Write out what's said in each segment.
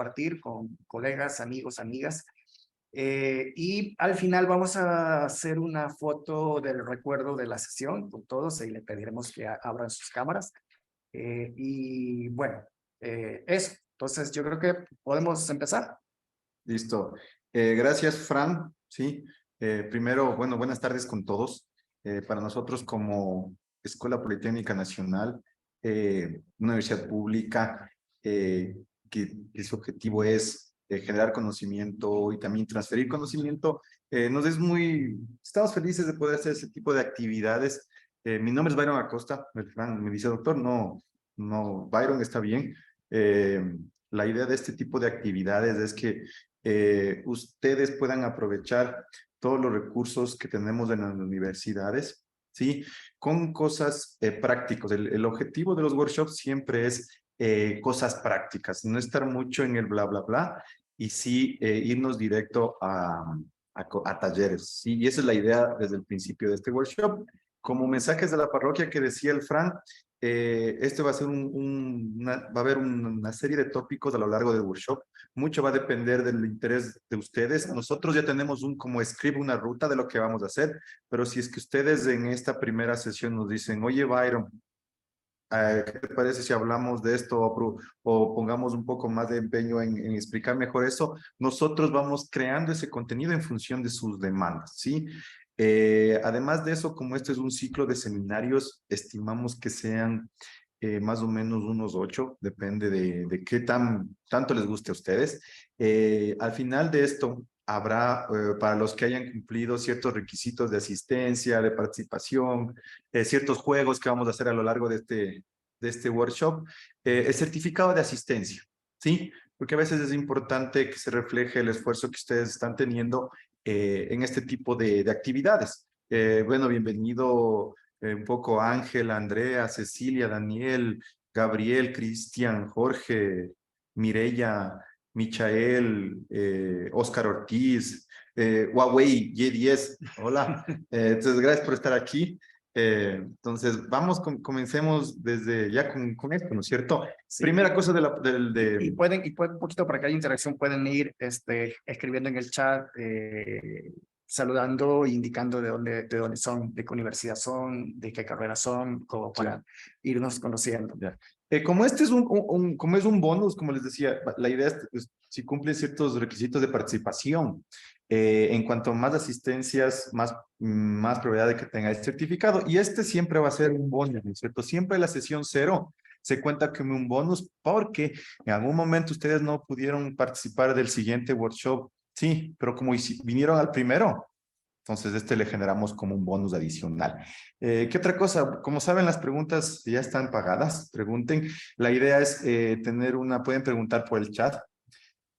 compartir con colegas, amigos, amigas. Y al final vamos a hacer una foto del recuerdo de la sesión con todos y le pediremos que abran sus cámaras. Y bueno, eso. Entonces yo creo que podemos empezar. Listo. Gracias, Fran. Sí. Primero, bueno, buenas tardes con todos. Para nosotros como Escuela Politécnica Nacional, una universidad pública, que su objetivo es generar conocimiento y también transferir conocimiento, estamos felices de poder hacer ese tipo de actividades. Mi nombre es Byron Acosta. El Fran me dice, doctor, no, Byron está bien. La idea de este tipo de actividades es que ustedes puedan aprovechar todos los recursos que tenemos en las universidades, ¿sí? Con cosas prácticas. El objetivo de los workshops siempre es cosas prácticas, no estar mucho en el bla, bla, bla, y sí irnos directo a talleres, ¿sí? Y esa es la idea desde el principio de este workshop. Como mensajes de la parroquia que decía el Fran, este va a ser va a haber una serie de tópicos a lo largo del workshop. Mucho va a depender del interés de ustedes. Nosotros ya tenemos como script, una ruta de lo que vamos a hacer, pero si es que ustedes en esta primera sesión nos dicen, oye, Byron, ¿qué te parece si hablamos de esto o pongamos un poco más de empeño en explicar mejor eso? Nosotros vamos creando ese contenido en función de sus demandas, ¿sí? Además de eso, como este es un ciclo de seminarios, estimamos que sean más o menos unos 8, depende de qué tanto les guste a ustedes. Al final de esto, habrá, para los que hayan cumplido ciertos requisitos de asistencia, de participación, ciertos juegos que vamos a hacer a lo largo de este workshop, el certificado de asistencia, ¿sí? Porque a veces es importante que se refleje el esfuerzo que ustedes están teniendo en este tipo de actividades. Bueno, bienvenido un poco Ángel, Andrea, Cecilia, Daniel, Gabriel, Cristian, Jorge, Mireya, Michael, Oscar Ortiz, Huawei Y10. Hola. Entonces, gracias por estar aquí. Entonces, comencemos desde ya con esto, ¿no es cierto? Sí. Primera cosa Y pueden un poquito para que haya interacción, pueden ir escribiendo en el chat, saludando, indicando de dónde son, de qué universidad son, de qué carrera son, como para irnos conociendo. Ya. Como este es como es un bonus, como les decía, la idea es si cumplen ciertos requisitos de participación, en cuanto más asistencias, más probabilidad de que tenga el certificado. Y este siempre va a ser un bonus, ¿no es cierto? Siempre la sesión 0 se cuenta como un bonus porque en algún momento ustedes no pudieron participar del siguiente workshop. Sí, pero como vinieron al primero, entonces este le generamos como un bonus adicional. ¿Qué otra cosa? Como saben, las preguntas ya están pagadas. Pregunten. La idea es pueden preguntar por el chat.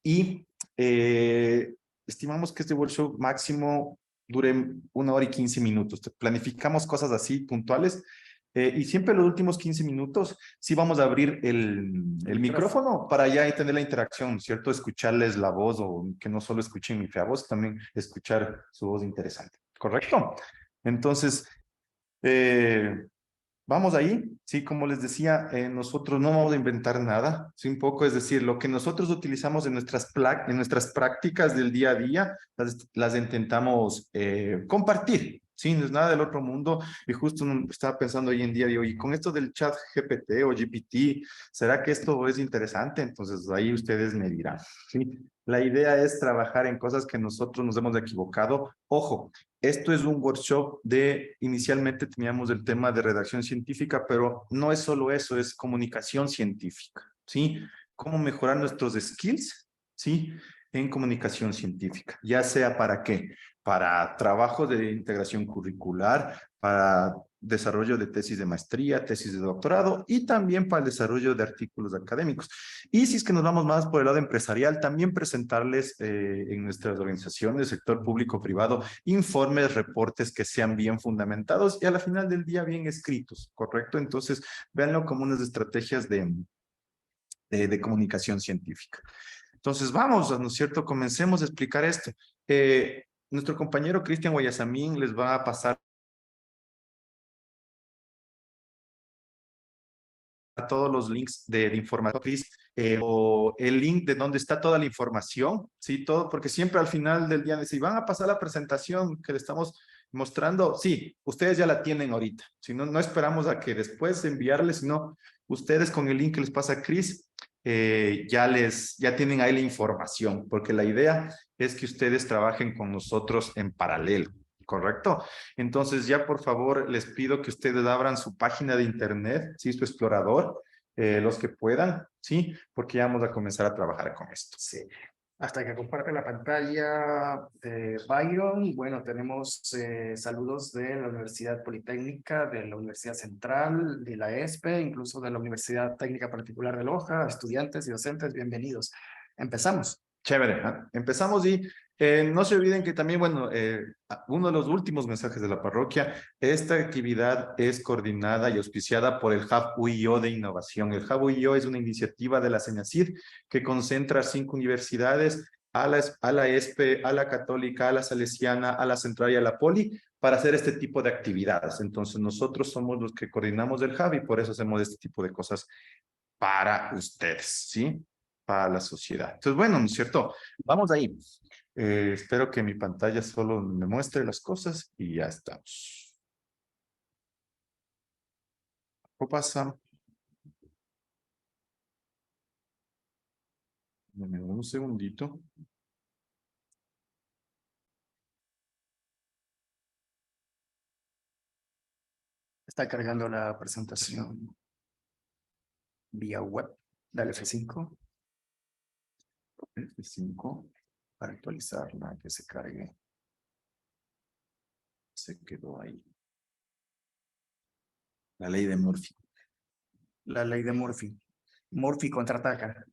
Y estimamos que este workshop máximo dure 1 hora y 15 minutos. Planificamos cosas así puntuales. Y siempre los últimos 15 minutos sí vamos a abrir el micrófono para ya tener la interacción, ¿cierto? Escucharles la voz o que no solo escuchen mi fea voz, también escuchar su voz interesante. ¿Correcto? Entonces, eh, vamos ahí, sí, como les decía, nosotros no vamos a inventar nada, sí, un poco, es decir, lo que nosotros utilizamos en en nuestras prácticas del día a día, las intentamos compartir, sí, no es nada del otro mundo, y justo estaba pensando hoy en día, digo, y con esto del chat GPT o GPT, ¿será que esto es interesante? Entonces ahí ustedes me dirán, sí. La idea es trabajar en cosas que nosotros nos hemos equivocado. Ojo, esto es un workshop inicialmente teníamos el tema de redacción científica, pero no es solo eso, es comunicación científica, ¿sí? Cómo mejorar nuestros skills, ¿sí? En comunicación científica, ya sea para qué, para trabajo de integración curricular, para desarrollo de tesis de maestría, tesis de doctorado y también para el desarrollo de artículos académicos. Y si es que nos vamos más por el lado empresarial, también presentarles en nuestras organizaciones, sector público-privado, informes, reportes que sean bien fundamentados y a la final del día bien escritos, ¿correcto? Entonces, véanlo como unas estrategias de comunicación científica. Entonces, vamos, ¿no es cierto? Comencemos a explicar esto. Nuestro compañero Cristian Guayasamín les va a pasar todos los links de información, o el link de donde está toda la información, ¿sí? Todo, porque siempre al final del día si van a pasar la presentación que le estamos mostrando, sí, ustedes ya la tienen ahorita, si no, no esperamos a que después enviarles, sino ustedes con el link que les pasa a Chris, ya tienen ahí la información, porque la idea es que ustedes trabajen con nosotros en paralelo, ¿correcto? Entonces ya por favor les pido que ustedes abran su página de internet, ¿sí? Su explorador, los que puedan, ¿sí? Porque ya vamos a comenzar a trabajar con esto. Sí. Hasta que comparte la pantalla Byron. Bueno, tenemos saludos de la Universidad Politécnica, de la Universidad Central, de la ESPE, incluso de la Universidad Técnica Particular de Loja, estudiantes y docentes, bienvenidos. Empezamos. Chévere, ¿eh? Empezamos y no se olviden que también, bueno, uno de los últimos mensajes de la parroquia, esta actividad es coordinada y auspiciada por el Hub UIO de Innovación. El Hub UIO es una iniciativa de la CENACID que concentra 5 universidades, a la ESPE, a la Católica, a la Salesiana, a la Central y a la Poli, para hacer este tipo de actividades. Entonces, nosotros somos los que coordinamos el Hub y por eso hacemos este tipo de cosas para ustedes, ¿sí? Para la sociedad. Entonces, bueno, ¿no es cierto? Vamos ahí. Espero que mi pantalla solo me muestre las cosas y ya estamos. ¿Qué pasa? Dame un segundito. Está cargando la presentación vía web. Dale F5. F5 Para actualizarla, que se cargue. se quedó ahí. La ley de Murphy. La ley de Murphy. Murphy contraataca.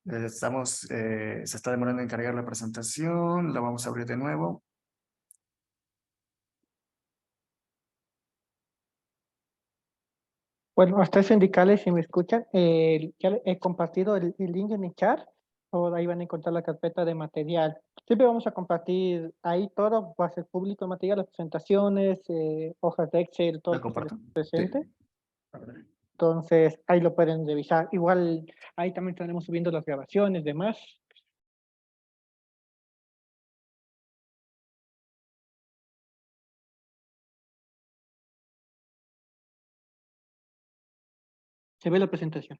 Se está demorando en cargar la presentación. La vamos a abrir de nuevo. Bueno, hasta eso indicarles si me escuchan. Ya he compartido el link en el chat. O ahí van a encontrar la carpeta de material. Siempre vamos a compartir ahí todo, va a ser público el material, las presentaciones, hojas de Excel, todo La lo que se les comparto. presente. Sí. Entonces, ahí lo pueden revisar. Igual, ahí también estaremos subiendo las grabaciones, demás. Se ve la presentación.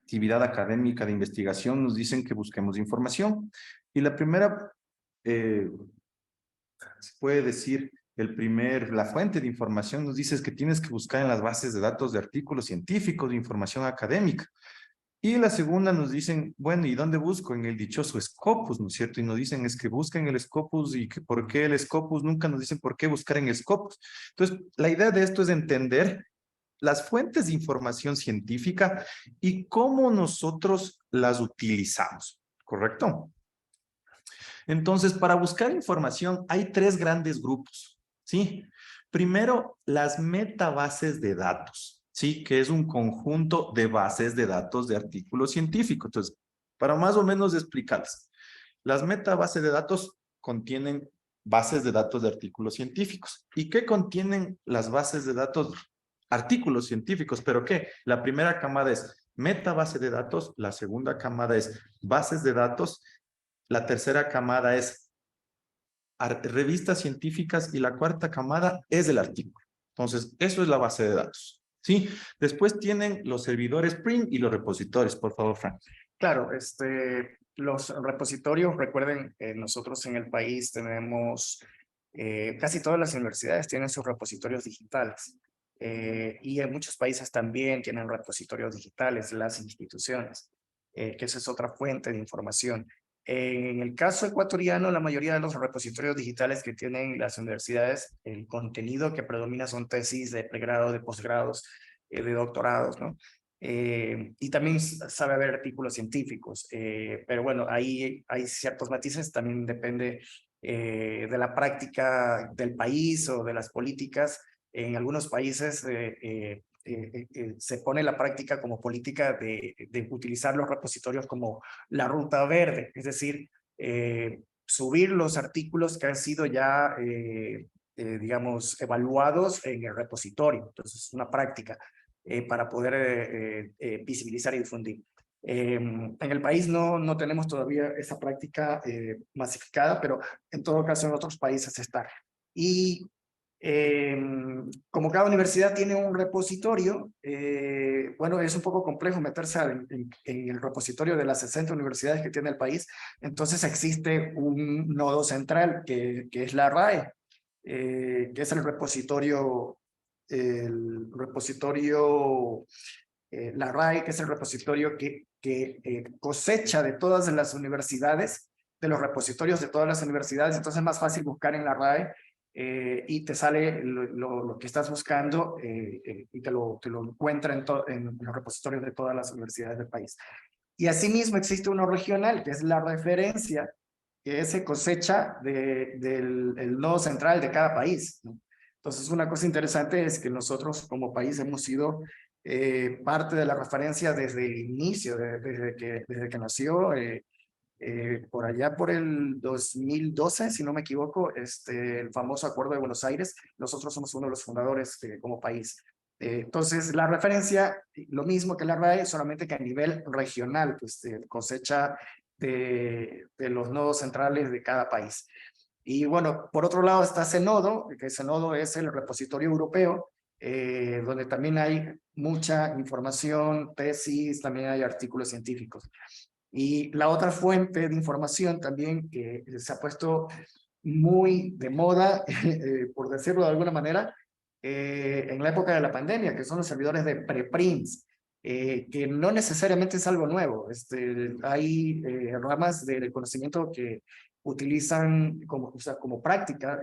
Actividad académica de investigación nos dicen que busquemos información. Y la primera, se puede decir, la fuente de información nos dice que tienes que buscar en las bases de datos de artículos científicos, de información académica. Y la segunda nos dicen, bueno, ¿y dónde busco? En el dichoso Scopus, ¿no es cierto? Y nos dicen, es que busquen el Scopus y que por qué el Scopus, nunca nos dicen por qué buscar en el Scopus. Entonces, la idea de esto es entender las fuentes de información científica y cómo nosotros las utilizamos, ¿correcto? Entonces, para buscar información hay 3 grandes grupos, ¿sí? Primero, las metabases de datos, ¿sí? Que es un conjunto de bases de datos de artículos científicos. Entonces, para más o menos explicarles, las metabases de datos contienen bases de datos de artículos científicos. ¿Y qué contienen las bases de datos? Artículos científicos, ¿pero qué? La primera camada es metabase de datos, la segunda camada es bases de datos, la tercera camada es revistas científicas y la cuarta camada es el artículo. Entonces, eso es la base de datos, ¿sí? Después tienen los servidores print y los repositorios. Por favor, Frank. Claro, los repositorios, recuerden, nosotros en el país tenemos, casi todas las universidades tienen sus repositorios digitales. Y en muchos países también tienen repositorios digitales, las instituciones, que esa es otra fuente de información. En el caso ecuatoriano, la mayoría de los repositorios digitales que tienen las universidades, el contenido que predomina son tesis de pregrado, de posgrados, de doctorados, ¿no? Y también sabe haber artículos científicos, pero bueno, ahí hay ciertos matices, también depende de la práctica del país o de las políticas. En algunos países se pone la práctica como política de utilizar los repositorios como la ruta verde, es decir, subir los artículos que han sido ya, digamos, evaluados en el repositorio. Entonces, es una práctica para poder visibilizar y difundir. En el país no tenemos todavía esa práctica masificada, pero en todo caso en otros países está. Y como cada universidad tiene un repositorio, bueno, es un poco complejo meterse en el repositorio de las 60 universidades que tiene el país. Entonces existe un nodo central que es la RAE, que es el repositorio, la RAE, que es el repositorio que cosecha de todas las universidades, de los repositorios de todas las universidades. Entonces es más fácil buscar en la RAE y te sale lo que estás buscando y te lo encuentra en los repositorios de todas las universidades del país. Y asimismo existe uno regional, que es la referencia, que se cosecha del nodo central de cada país, ¿no? Entonces, una cosa interesante es que nosotros como país hemos sido parte de la referencia desde el inicio, desde que nació, por allá por el 2012, si no me equivoco, el famoso Acuerdo de Buenos Aires. Nosotros somos uno de los fundadores como país. Entonces, la referencia, lo mismo que la RAE, solamente que a nivel regional, pues cosecha de los nodos centrales de cada país. Y bueno, por otro lado está Zenodo, que Zenodo es el repositorio europeo, donde también hay mucha información, tesis, también hay artículos científicos. Y la otra fuente de información también que se ha puesto muy de moda, por decirlo de alguna manera, en la época de la pandemia, que son los servidores de preprints, que no necesariamente es algo nuevo. Hay ramas del conocimiento que utilizan como, o sea, como práctica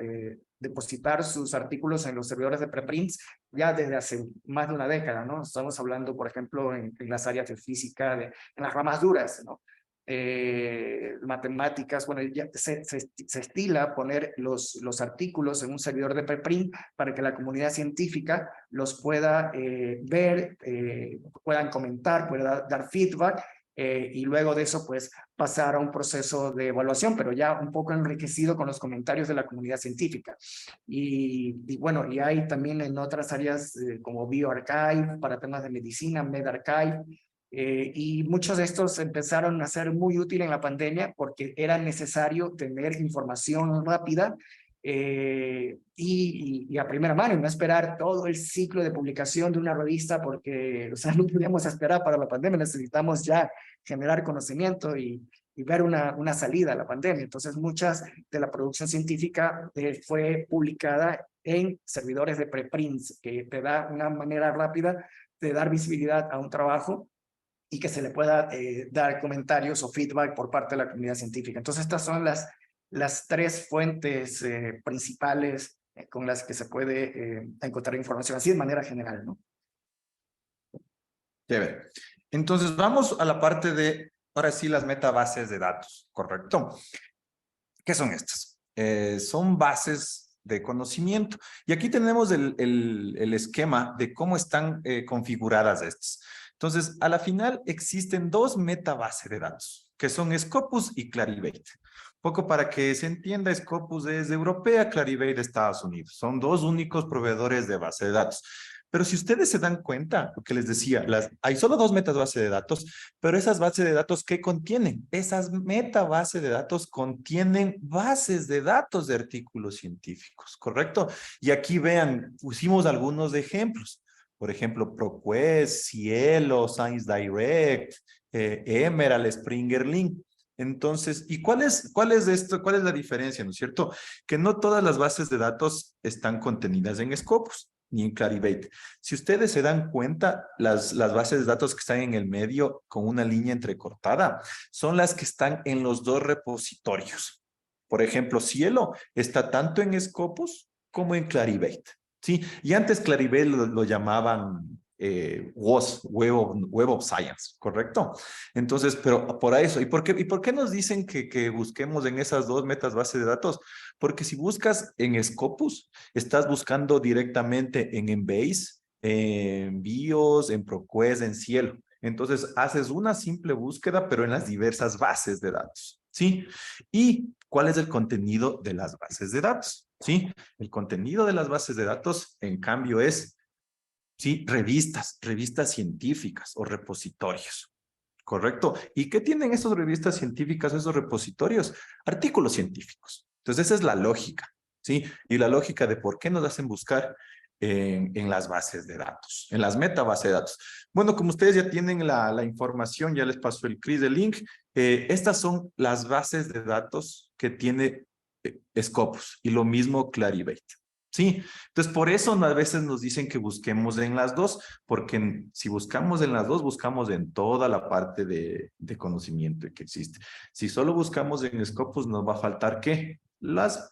depositar sus artículos en los servidores de preprints ya desde hace más de una década, ¿no? Estamos hablando, por ejemplo, en las áreas de física, en las ramas duras, ¿no? Matemáticas, bueno, ya se estila poner los artículos en un servidor de preprint para que la comunidad científica los pueda ver, puedan comentar, pueda dar feedback, y luego de eso pues pasar a un proceso de evaluación, pero ya un poco enriquecido con los comentarios de la comunidad científica. Y bueno, y hay también en otras áreas como BioArchive para temas de medicina, MedArchive, y muchos de estos empezaron a ser muy útiles en la pandemia porque era necesario tener información rápida y a primera mano, y no esperar todo el ciclo de publicación de una revista porque, o sea, no podíamos esperar para la pandemia, necesitamos ya generar conocimiento y ver una salida a la pandemia. Entonces, muchas de la producción científica fue publicada en servidores de preprints, que te da una manera rápida de dar visibilidad a un trabajo y que se le pueda dar comentarios o feedback por parte de la comunidad científica. Entonces, estas son las tres fuentes principales con las que se puede encontrar información, así de manera general, ¿no? Chévere. Entonces, vamos a la parte de, ahora sí, las metabases de datos, ¿correcto? ¿Qué son estas? Son bases de conocimiento. Y aquí tenemos el esquema de cómo están configuradas estas. Entonces, a la final existen dos metabases de datos, que son Scopus y Clarivate. Poco para que se entienda, Scopus es europea, Clarivate de Estados Unidos. Son dos únicos proveedores de base de datos. Pero si ustedes se dan cuenta, lo que les decía, hay solo dos metabases de datos, pero esas bases de datos, ¿qué contienen? Esas metabases de datos contienen bases de datos de artículos científicos, ¿correcto? Y aquí vean, pusimos algunos ejemplos. Por ejemplo, ProQuest, Cielo, Science Direct, Emerald, Springer Link. Entonces, ¿y cuál es esto? ¿Cuál es la diferencia, no es cierto? Que no todas las bases de datos están contenidas en Scopus ni en Clarivate. Si ustedes se dan cuenta, las bases de datos que están en el medio con una línea entrecortada son las que están en los dos repositorios. Por ejemplo, Cielo está tanto en Scopus como en Clarivate. Sí, y antes Clarivate lo llamaban WOS, Web of Science, ¿correcto? Entonces, pero por eso, ¿y por qué nos dicen que busquemos en esas dos metas bases de datos? Porque si buscas en Scopus, estás buscando directamente en Embase, en BIOS, en ProQuest, en Cielo. Entonces, haces una simple búsqueda, pero en las diversas bases de datos, ¿sí? Y ¿Cuál es el contenido de las bases de datos? ¿Sí? El contenido de las bases de datos, en cambio, es, ¿sí? Revistas científicas o repositorios. ¿Correcto? ¿Y qué tienen esas revistas científicas, esos repositorios? Artículos científicos. Entonces, esa es la lógica, ¿sí? Y la lógica de por qué nos hacen buscar en las bases de datos, en las metabases de datos. Bueno, como ustedes ya tienen la información, ya les pasó el Chris el link, estas son las bases de datos que tiene Scopus y lo mismo Clarivate. Sí, entonces por eso a veces nos dicen que busquemos en las dos, porque si buscamos en las dos, buscamos en toda la parte de conocimiento que existe. Si solo buscamos en Scopus, nos va a faltar ¿qué? Las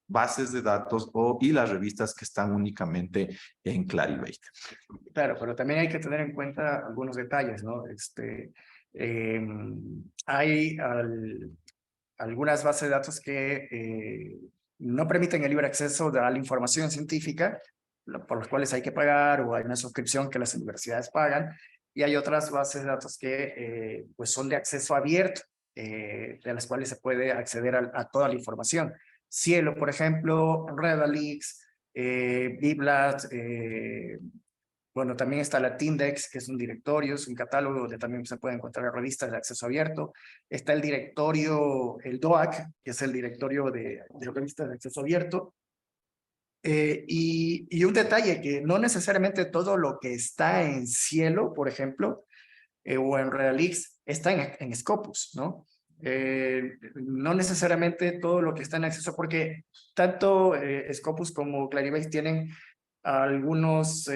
bases de datos y las revistas que están únicamente en Clarivate. Claro, pero también hay que tener en cuenta algunos detalles, ¿no? Hay algunas bases de datos que no permiten el libre acceso a la información científica, por los cuales hay que pagar, o hay una suscripción que las universidades pagan, y hay otras bases de datos que pues son de acceso abierto, de las cuales se puede acceder a toda la información. Cielo, por ejemplo, Redalix, BibLab, bueno, también está la Tindex, que es un directorio, es un catálogo donde también se pueden encontrar revistas de acceso abierto. Está el directorio, el DOAC, que es el directorio de revistas de acceso abierto. Y un detalle, que no necesariamente todo lo que está en Cielo, por ejemplo, o en Redalix, está en Scopus, ¿no? No necesariamente todo lo que está en acceso, porque tanto Scopus como Clarivate tienen algunos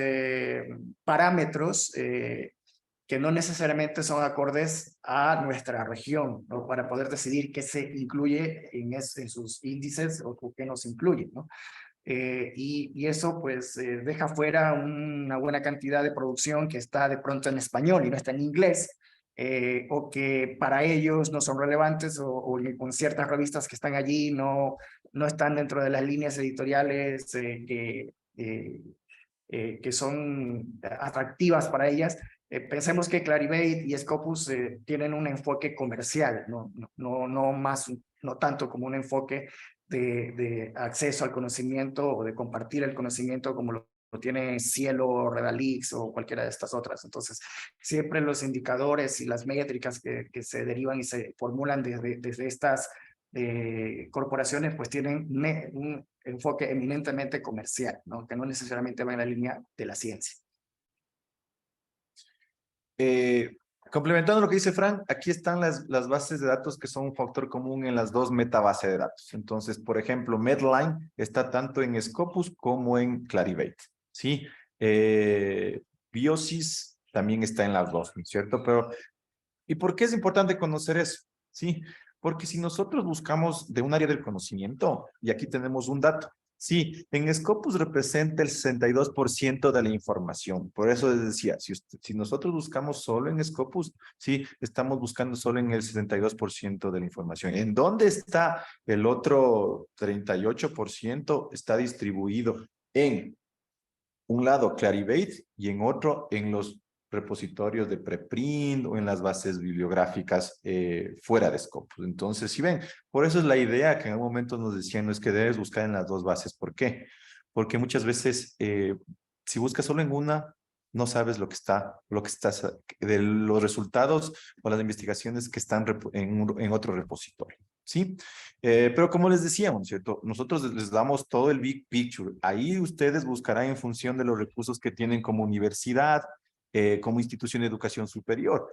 parámetros que no necesariamente son acordes a nuestra región, ¿no? Para poder decidir qué se incluye en sus índices o qué no se incluye, ¿no? Y eso pues deja fuera una buena cantidad de producción que está de pronto en español y no está en inglés, o que para ellos no son relevantes, o con ciertas revistas que están allí no están dentro de las líneas editoriales que son atractivas para ellas. Pensemos que Clarivate y Scopus tienen un enfoque comercial, no tanto como un enfoque de acceso al conocimiento o de compartir el conocimiento como lo tiene Cielo, Redalix o cualquiera de estas otras. Entonces, siempre los indicadores y las métricas que se derivan y se formulan desde estas corporaciones, pues tienen un enfoque eminentemente comercial, ¿no? Que no necesariamente va en la línea de la ciencia. Complementando lo que dice Frank, aquí están las bases de datos que son un factor común en las dos metabases de datos. Entonces, por ejemplo, Medline está tanto en Scopus como en Clarivate, ¿sí? Biosys también está en las dos, ¿no es cierto? Pero, ¿y por qué es importante conocer eso? ¿Sí? Porque si nosotros buscamos de un área del conocimiento, y aquí tenemos un dato, sí, en Scopus representa el 62% de la información. Por eso les decía, si nosotros buscamos solo en Scopus, sí, estamos buscando solo en el 62% de la información. ¿En dónde está el otro 38%? Está distribuido en un lado Clarivate y en otro en los repositorios de preprint o en las bases bibliográficas fuera de Scopus. Entonces, si ven, por eso es la idea que en algún momento nos decían, no es que debes buscar en las dos bases. ¿Por qué? Porque muchas veces, si buscas solo en una, no sabes lo que estás, de los resultados o las investigaciones que están en otro repositorio. ¿Sí? Pero como les decíamos, ¿cierto? Nosotros les damos todo el big picture. Ahí ustedes buscarán en función de los recursos que tienen como universidad, como institución de educación superior.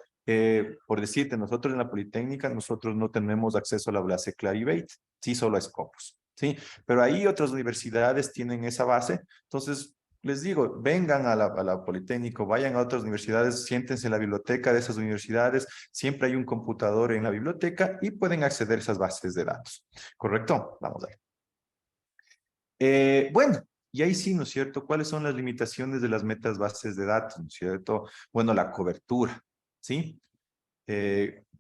Por decirte, nosotros en la Politécnica, nosotros no tenemos acceso a la base Clarivate, sí, solo a Scopus, ¿sí? Pero ahí otras universidades tienen esa base, entonces les digo, vengan a la Politécnico, vayan a otras universidades, siéntense en la biblioteca de esas universidades, siempre hay un computador en la biblioteca y pueden acceder a esas bases de datos. ¿Correcto? Vamos a ver. Bueno, y ahí sí, ¿no es cierto? ¿Cuáles son las limitaciones de las metas bases de datos? ¿No es cierto? Bueno, la cobertura, ¿sí?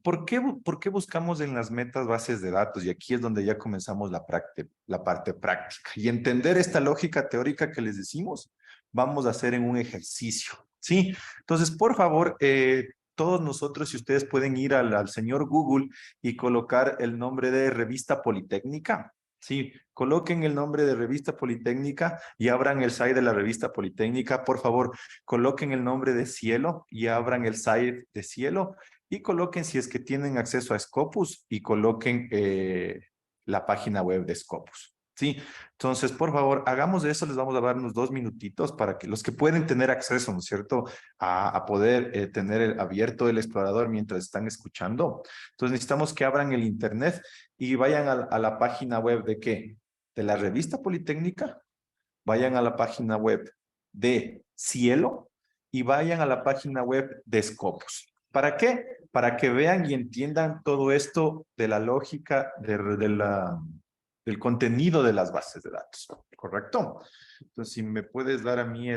¿Por qué buscamos en las metas bases de datos? Y aquí es donde ya comenzamos la parte práctica. Y entender esta lógica teórica que les decimos, vamos a hacer en un ejercicio, ¿sí? Entonces, por favor, todos nosotros, si ustedes pueden ir al señor Google y colocar el nombre de Revista Politécnica. Sí, coloquen el nombre de Revista Politécnica y abran el site de la Revista Politécnica. Por favor, coloquen el nombre de Cielo y abran el site de Cielo y coloquen, si es que tienen acceso a Scopus, y coloquen la página web de Scopus. Sí, entonces, por favor, hagamos eso. Les vamos a dar unos 2 minutitos para que los que pueden tener acceso, ¿no es cierto?, a poder tener abierto el explorador mientras están escuchando. Entonces, necesitamos que abran el internet y vayan a la página web de ¿qué? De la Revista Politécnica, vayan a la página web de Cielo y vayan a la página web de Scopus. ¿Para qué? Para que vean y entiendan todo esto de la lógica del contenido de las bases de datos, ¿correcto? Entonces, si me puedes dar a mí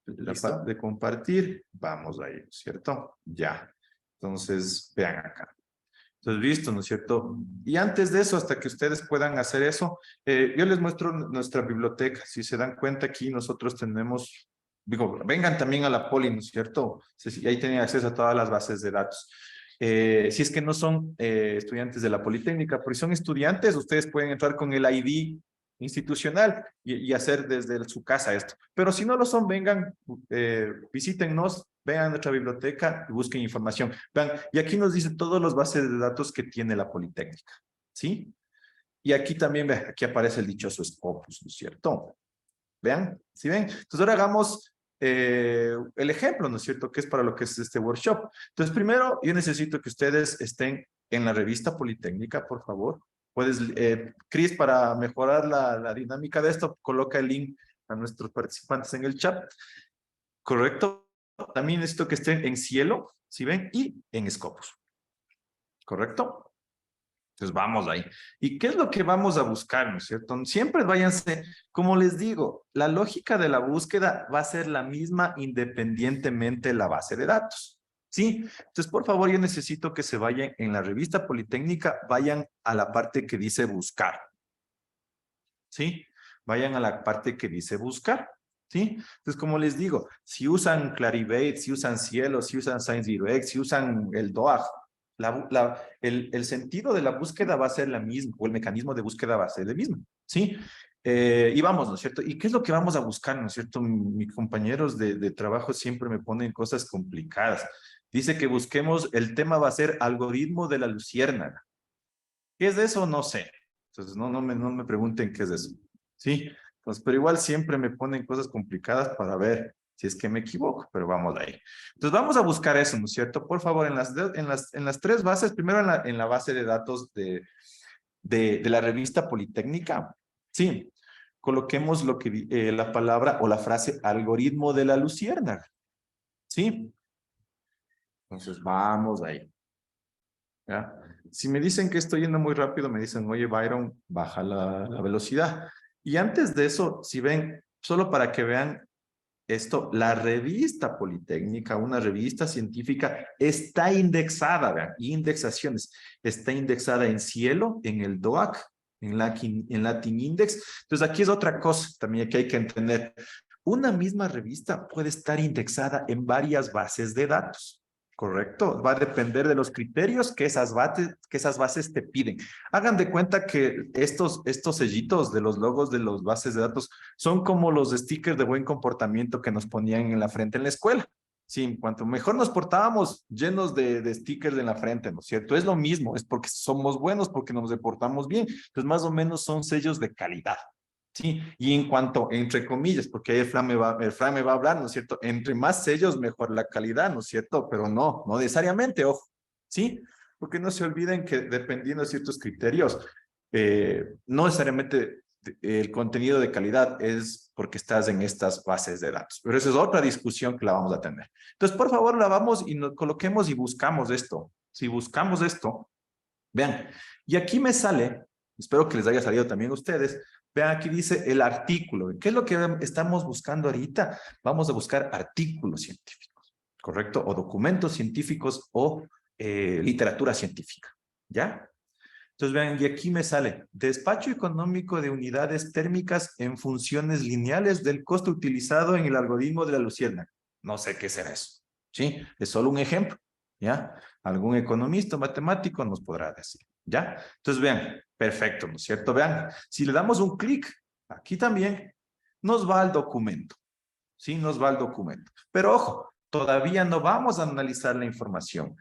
la parte de compartir, vamos ahí, ¿no es cierto? Ya. Entonces, vean acá. Entonces, listo, ¿no es cierto? Y antes de eso, hasta que ustedes puedan hacer eso, yo les muestro nuestra biblioteca. Si se dan cuenta, aquí nosotros tenemos, digo, vengan también a la Poli, ¿no es cierto? Si ahí tienen acceso a todas las bases de datos. Si es que no son estudiantes de la Politécnica, pero si son estudiantes, ustedes pueden entrar con el ID institucional y hacer desde su casa esto. Pero si no lo son, vengan, visítennos, vean nuestra biblioteca y busquen información. Vean, y aquí nos dice todas las bases de datos que tiene la Politécnica, ¿sí? Y aquí también, vean, aquí aparece el dichoso Scopus, ¿no es cierto? Vean, ¿sí ven? Entonces ahora hagamos el ejemplo, ¿no es cierto?, que es para lo que es este workshop. Entonces, primero, yo necesito que ustedes estén en la Revista Politécnica, por favor. Puedes, Chris, para mejorar la dinámica de esto, coloca el link a nuestros participantes en el chat. ¿Correcto? También necesito que estén en Cielo, ¿sí ven? Y en Scopus. ¿Correcto? Entonces vamos ahí. ¿Y qué es lo que vamos a buscar, no es cierto? Siempre váyanse, como les digo, la lógica de la búsqueda va a ser la misma independientemente de la base de datos, ¿sí? Entonces, por favor, yo necesito que se vayan en la Revista Politécnica, vayan a la parte que dice buscar, ¿sí? Vayan a la parte que dice buscar, ¿sí? Entonces, como les digo, si usan Clarivate, si usan Cielo, si usan ScienceDirect, si usan el DOAG, el sentido de la búsqueda va a ser la misma, o el mecanismo de búsqueda va a ser el mismo, ¿sí? Y vamos, ¿no es cierto? ¿Y qué es lo que vamos a buscar, no es cierto? Mis compañeros de trabajo siempre me ponen cosas complicadas. Dice que busquemos, el tema va a ser algoritmo de la luciérnaga. ¿Qué es eso? No sé. Entonces, no me pregunten qué es eso, ¿sí? Entonces, pero igual siempre me ponen cosas complicadas para ver si es que me equivoco, pero vamos de ahí. Entonces vamos a buscar eso, ¿no es cierto? Por favor, en las 3 bases, primero en la base de datos de la Revista Politécnica, sí, coloquemos lo que la palabra o la frase algoritmo de la luciérnaga, ¿sí? Entonces vamos ahí. ¿Ya? Si me dicen que estoy yendo muy rápido, me dicen, oye, Byron, baja la velocidad. Y antes de eso, si ven, solo para que vean esto, la Revista Politécnica, una revista científica, está indexada, vean, indexaciones, está indexada en Cielo, en el DOAC, en Latin Index. Entonces aquí es otra cosa también que hay que entender. Una misma revista puede estar indexada en varias bases de datos. ¿Correcto? Va a depender de los criterios que esas bases te piden. Hagan de cuenta que estos sellitos de los logos de las bases de datos son como los stickers de buen comportamiento que nos ponían en la frente en la escuela. Sí, cuanto mejor nos portábamos, llenos de stickers en la frente, ¿no es cierto? Es lo mismo, es porque somos buenos, porque nos deportamos bien. Entonces, más o menos son sellos de calidad. Sí, y en cuanto, entre comillas, porque ahí el Fran me va a hablar, ¿no es cierto? Entre más sellos, mejor la calidad, ¿no es cierto? Pero no necesariamente, ojo, ¿sí? Porque no se olviden que dependiendo de ciertos criterios, no necesariamente el contenido de calidad es porque estás en estas bases de datos. Pero esa es otra discusión que la vamos a tener. Entonces, por favor, la vamos y nos coloquemos y buscamos esto. Si buscamos esto, vean, y aquí me sale, espero que les haya salido también a ustedes. Vean, aquí dice el artículo. ¿Qué es lo que estamos buscando ahorita? Vamos a buscar artículos científicos, ¿correcto? O documentos científicos o literatura científica, ¿ya? Entonces, vean, y aquí me sale despacho económico de unidades térmicas en funciones lineales del costo utilizado en el algoritmo de la luciérnaga. No sé qué será eso. ¿Sí? Es solo un ejemplo. ¿Ya? Algún economista o matemático nos podrá decir. ¿Ya? Entonces vean, perfecto, ¿no es cierto? Vean, si le damos un clic, aquí también nos va al documento. ¿Sí? Nos va al documento. Pero ojo, todavía no vamos a analizar la información.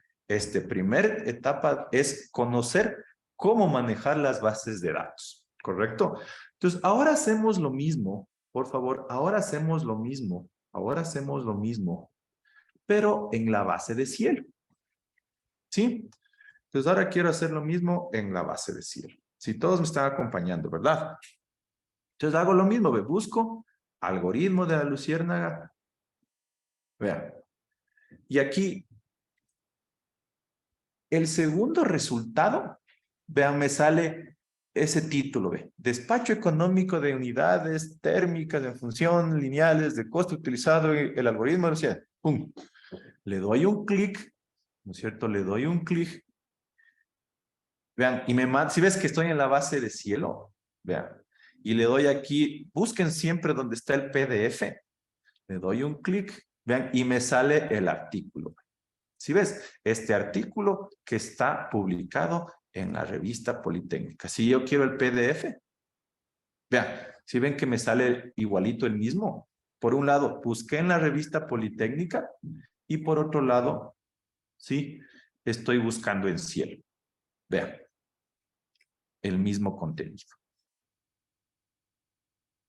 Primer etapa es conocer cómo manejar las bases de datos. ¿Correcto? Entonces, ahora hacemos lo mismo. Por favor, ahora hacemos lo mismo. Ahora hacemos lo mismo, pero en la base de cielo. ¿Sí? Entonces, ahora quiero hacer lo mismo en la base de cielo. Si todos me están acompañando, ¿verdad? Entonces, hago lo mismo. Busco algoritmo de la luciérnaga. Vean. Y aquí, el segundo resultado, vean, me sale ese título, ve. Despacho económico de unidades térmicas en función lineales de costo utilizado en el algoritmo de luciérnaga. ¡Pum! Le doy un clic, ¿no es cierto? Le doy un clic. Vean, y me manda, si ves que estoy en la base de cielo, vean, y le doy aquí, busquen siempre donde está el PDF, le doy un clic, vean, y me sale el artículo. Si ves, este artículo que está publicado en la revista Politécnica. Si yo quiero el PDF, vean, si ven que me sale igualito el mismo. Por un lado, busqué en la revista Politécnica y por otro lado, sí, estoy buscando en cielo. Vean, el mismo contenido.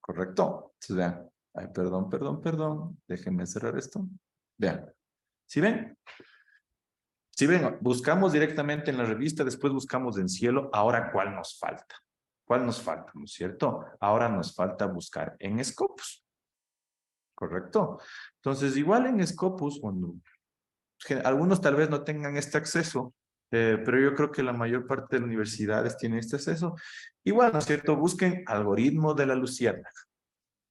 ¿Correcto? Entonces, vean. Ay, perdón. Déjenme cerrar esto. Vean. ¿Sí ven? Si ven, buscamos directamente en la revista, después buscamos en cielo. Ahora, ¿cuál nos falta? ¿Cuál nos falta? ¿No es cierto? Ahora nos falta buscar en Scopus. ¿Correcto? Entonces, igual en Scopus, cuando algunos tal vez no tengan este acceso, pero yo creo que la mayor parte de las universidades tienen este acceso. Igual, ¿no es cierto? Busquen algoritmo de la luciérnaga.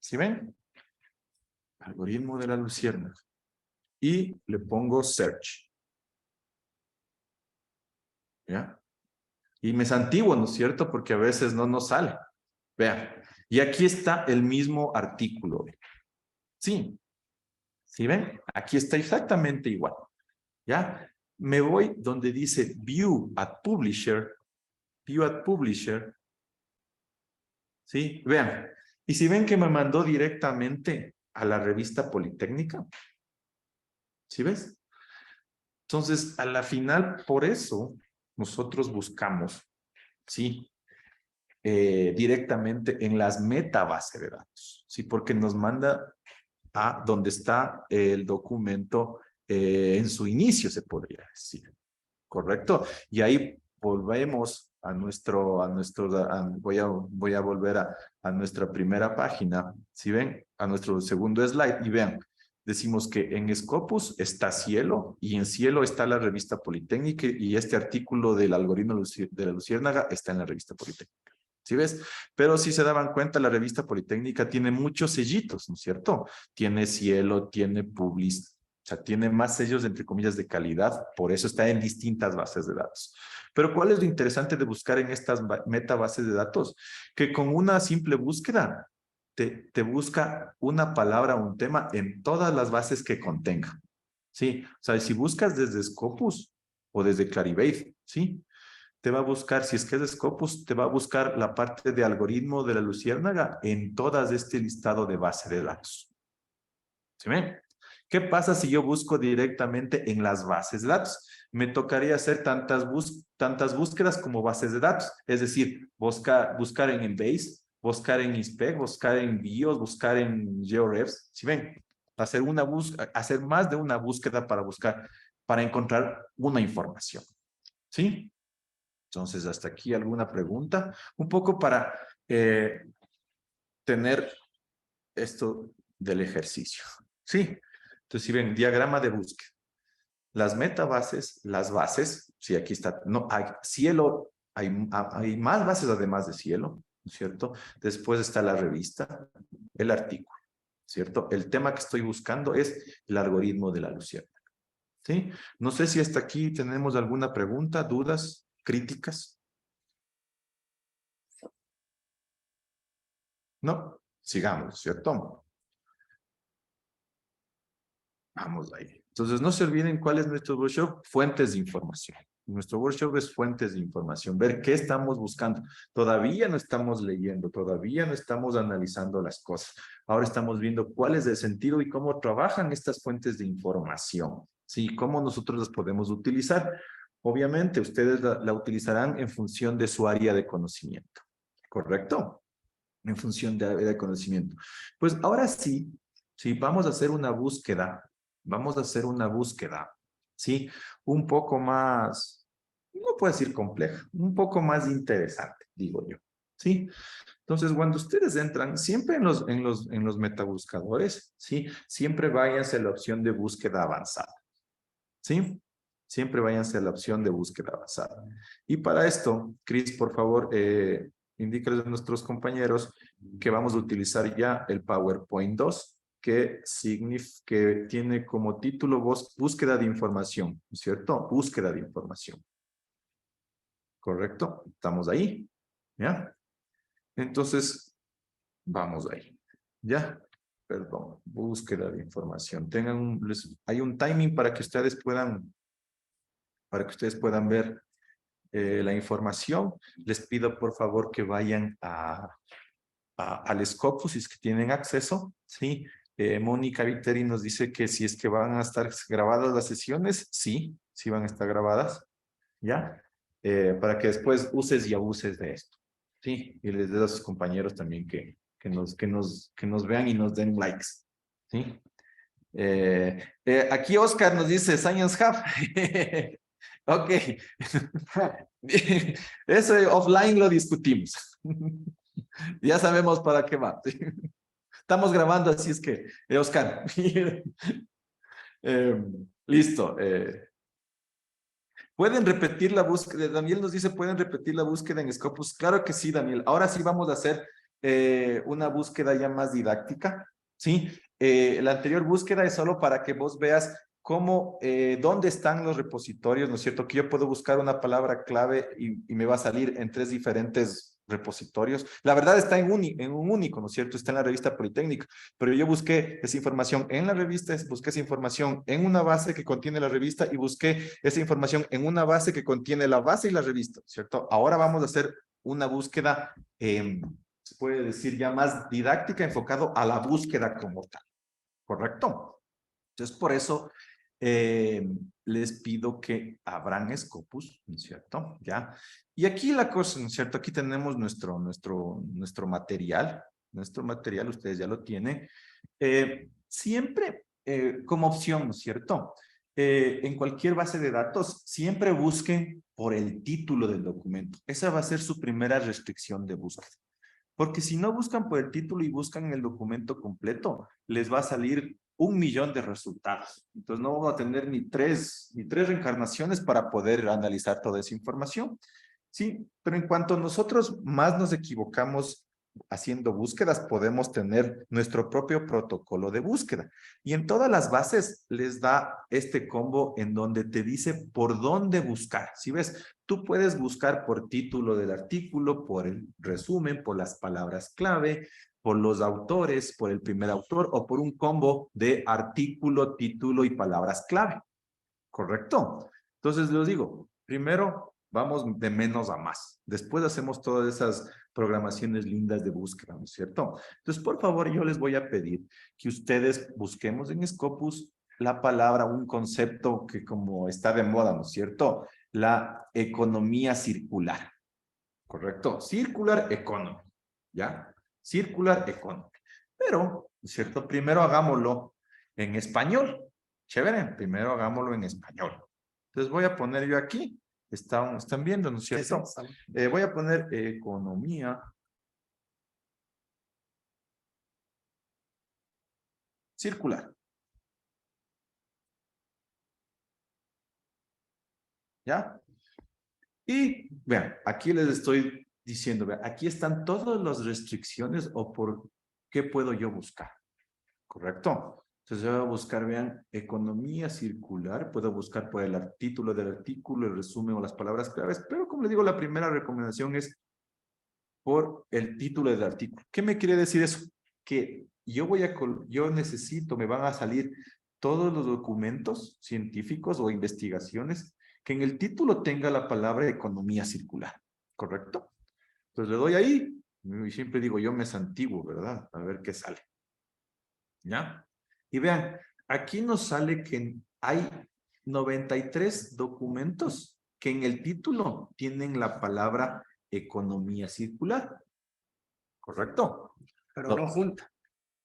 ¿Sí ven? Algoritmo de la luciérnaga. Y le pongo search. ¿Ya? Y me es antiguo, ¿no es cierto? Porque a veces no nos sale. Vean. Y aquí está el mismo artículo. Sí. ¿Sí ven? Aquí está exactamente igual. ¿Ya? Me voy donde dice View at Publisher. View at Publisher. ¿Sí? Vean. Y si ven que me mandó directamente a la revista Politécnica. ¿Sí ves? Entonces, a la final, por eso, nosotros buscamos, ¿sí? Directamente en las metabase de datos, ¿sí? Porque nos manda a donde está el documento en su inicio, se podría decir. ¿Correcto? Y ahí volvemos a voy a volver a nuestra primera página, ¿sí ven? A nuestro segundo slide y vean, decimos que en Scopus está Cielo y en Cielo está la revista Politécnica y este artículo del algoritmo de la luciérnaga está en la revista Politécnica. ¿Sí ves? Pero si se daban cuenta, la revista Politécnica tiene muchos sellitos, ¿no es cierto? Tiene Cielo, tiene Publis, o sea, tiene más sellos, entre comillas, de calidad, por eso está en distintas bases de datos. Pero ¿cuál es lo interesante de buscar en estas metabases de datos? Que con una simple búsqueda te busca una palabra o un tema en todas las bases que contenga. ¿Sí? O sea, si buscas desde Scopus o desde Clarivate, ¿sí? Te va a buscar, si es que es de Scopus, te va a buscar la parte de algoritmo de la luciérnaga en todas este listado de base de datos. ¿Sí ven? ¿Qué pasa si yo busco directamente en las bases de datos? Me tocaría hacer tantas búsquedas como bases de datos. Es decir, buscar en Embase, buscar en InSpec, buscar en BIOS, buscar en GeoRefs. ¿Sí ven? Hacer más de una búsqueda para buscar, para encontrar una información. ¿Sí? Entonces, hasta aquí alguna pregunta. Un poco para tener esto del ejercicio. Sí. Entonces, si ven, diagrama de búsqueda. Las metabases, las bases, sí, aquí está, no, hay cielo, hay más bases además de cielo, ¿no es cierto? Después está la revista, el artículo, ¿cierto? El tema que estoy buscando es el algoritmo de la luciérnaga, ¿sí? No sé si hasta aquí tenemos alguna pregunta, dudas, críticas. No, sigamos, ¿cierto? Vamos ahí. Entonces, no se olviden cuál es nuestro workshop, fuentes de información. Nuestro workshop es fuentes de información, ver qué estamos buscando. Todavía no estamos leyendo, todavía no estamos analizando las cosas. Ahora estamos viendo cuál es el sentido y cómo trabajan estas fuentes de información. Sí, cómo nosotros las podemos utilizar. Obviamente, ustedes la utilizarán en función de su área de conocimiento. ¿Correcto? En función de área de conocimiento. Pues ahora sí, sí, vamos a hacer una búsqueda. Vamos a hacer una búsqueda, ¿sí? Un poco más, no puedo decir compleja, un poco más interesante, digo yo, ¿sí? Entonces, cuando ustedes entran, siempre en los metabuscadores, ¿sí? Siempre váyanse a la opción de búsqueda avanzada, ¿sí? Siempre váyanse a la opción de búsqueda avanzada. Y para esto, Chris, por favor, indícales a nuestros compañeros que vamos a utilizar ya el PowerPoint 2, que tiene como título búsqueda de información, ¿cierto? Búsqueda de información. ¿Correcto? ¿Estamos ahí? ¿Ya? Entonces, vamos ahí. ¿Ya? Perdón, búsqueda de información. Hay un timing para que ustedes puedan ver la información. Les pido por favor que vayan al Scopus si es que tienen acceso, ¿sí? Mónica Viteri nos dice que si es que van a estar grabadas las sesiones, sí, sí van a estar grabadas, ¿ya? Para que después uses y abuses de esto, ¿sí? Y les des a sus compañeros también que nos vean y nos den likes, ¿sí? Aquí Oscar nos dice Science Hub. Ok. Eso offline lo discutimos. Ya sabemos para qué va. ¿Sí? Estamos grabando, así es que, Oscar. Listo. ¿Pueden repetir la búsqueda? Daniel nos dice, ¿pueden repetir la búsqueda en Scopus? Claro que sí, Daniel. Ahora sí vamos a hacer una búsqueda ya más didáctica, ¿sí? La anterior búsqueda es solo para que vos veas cómo, dónde están los repositorios, ¿no es cierto? Que yo puedo buscar una palabra clave y me va a salir en 3 diferentes repositorios. La verdad está en un único, ¿no es cierto? Está en la revista Politécnica, pero yo busqué esa información en la revista, busqué esa información en una base que contiene la revista y busqué esa información en una base que contiene la base y la revista, ¿cierto? Ahora vamos a hacer una búsqueda, se puede decir ya más didáctica, enfocado a la búsqueda como tal, ¿correcto? Entonces, por eso les pido que abran Scopus, ¿no es cierto? ¿Ya? Y aquí la cosa, ¿no es cierto? Aquí tenemos nuestro material. Nuestro material, ustedes ya lo tienen. Siempre como opción, ¿no es cierto? En cualquier base de datos, siempre busquen por el título del documento. Esa va a ser su primera restricción de búsqueda. Porque si no buscan por el título y buscan el documento completo, les va a salir 1.000.000 de resultados. Entonces no vamos a tener ni tres reencarnaciones para poder analizar toda esa información. Sí, pero en cuanto nosotros más nos equivocamos haciendo búsquedas, podemos tener nuestro propio protocolo de búsqueda. Y en todas las bases les da este combo en donde te dice por dónde buscar. Si ves, tú puedes buscar por título del artículo, por el resumen, por las palabras clave, por los autores, por el primer autor o por un combo de artículo, título y palabras clave. ¿Correcto? Entonces les digo, primero vamos de menos a más. Después hacemos todas esas programaciones lindas de búsqueda, ¿no es cierto? Entonces, por favor, yo les voy a pedir que ustedes busquemos en Scopus la palabra, un concepto que como está de moda, ¿no es cierto? La economía circular. ¿Correcto? Circular economy, ¿ya? Circular economy. Pero, ¿no es cierto? Primero hagámoslo en español. Chévere, primero hagámoslo en español. Entonces voy a poner yo aquí, están viendo, ¿no es cierto? Voy a poner economía circular. ¿Ya? Y vean, aquí les estoy diciendo, vean, aquí están todas las restricciones o por qué puedo yo buscar. ¿Correcto? Entonces yo voy a buscar, vean, economía circular, puedo buscar por el título del artículo, el resumen o las palabras claves, pero como les digo, la primera recomendación es por el título del artículo. ¿Qué me quiere decir eso? Que yo necesito, me van a salir todos los documentos científicos o investigaciones que en el título tenga la palabra economía circular, ¿correcto? Entonces le doy ahí y siempre digo, yo me santiguo, ¿verdad? A ver qué sale. ¿Ya? Y vean, aquí nos sale que hay 93 documentos que en el título tienen la palabra economía circular, ¿correcto? Pero No. no junta.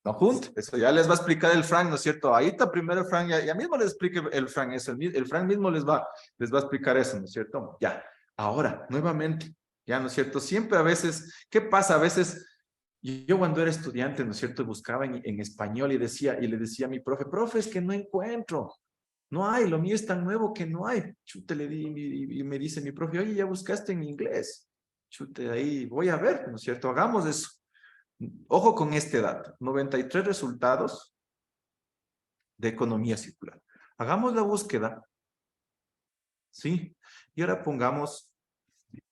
No juntos, eso ya les va a explicar el Frank, ¿no es cierto? Ahí está primero el Frank, ya mismo les explique el Frank eso, el Frank mismo les va a explicar eso, ¿no es cierto? Ya, ahora, nuevamente, ya, ¿no es cierto? Siempre a veces, ¿qué pasa? A veces, yo cuando era estudiante, ¿no es cierto? Buscaba en español y le decía a mi profe, es que no encuentro, no hay, lo mío es tan nuevo que no hay. Chute, le di, y me dice mi profe, oye, ya buscaste en inglés. Chute, ahí voy a ver, ¿no es cierto? Hagamos eso. Ojo con este dato, 93 resultados de economía circular. Hagamos la búsqueda, ¿sí? Y ahora pongamos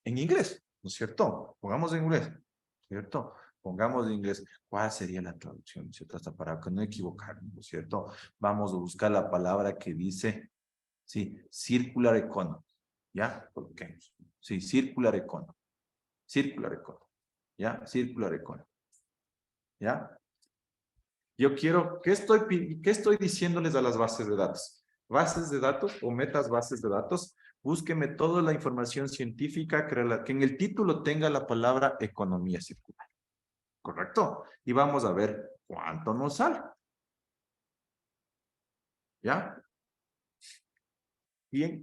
en inglés, ¿no es cierto? Pongamos en inglés, ¿cierto? Pongamos en inglés. ¿Cuál sería la traducción, ¿no es cierto? Hasta para que no equivocarnos, ¿no es cierto? Vamos a buscar la palabra que dice, sí, circular economy, ¿ya? Coloquemos. Sí, circular economy. Circular economy, ¿ya? Circular economy. ¿Ya? Yo quiero, ¿qué estoy diciéndoles a las bases de datos? Bases de datos o metas bases de datos, búsqueme toda la información científica que en el título tenga la palabra economía circular. ¿Correcto? Y vamos a ver cuánto nos sale. ¿Ya? Bien,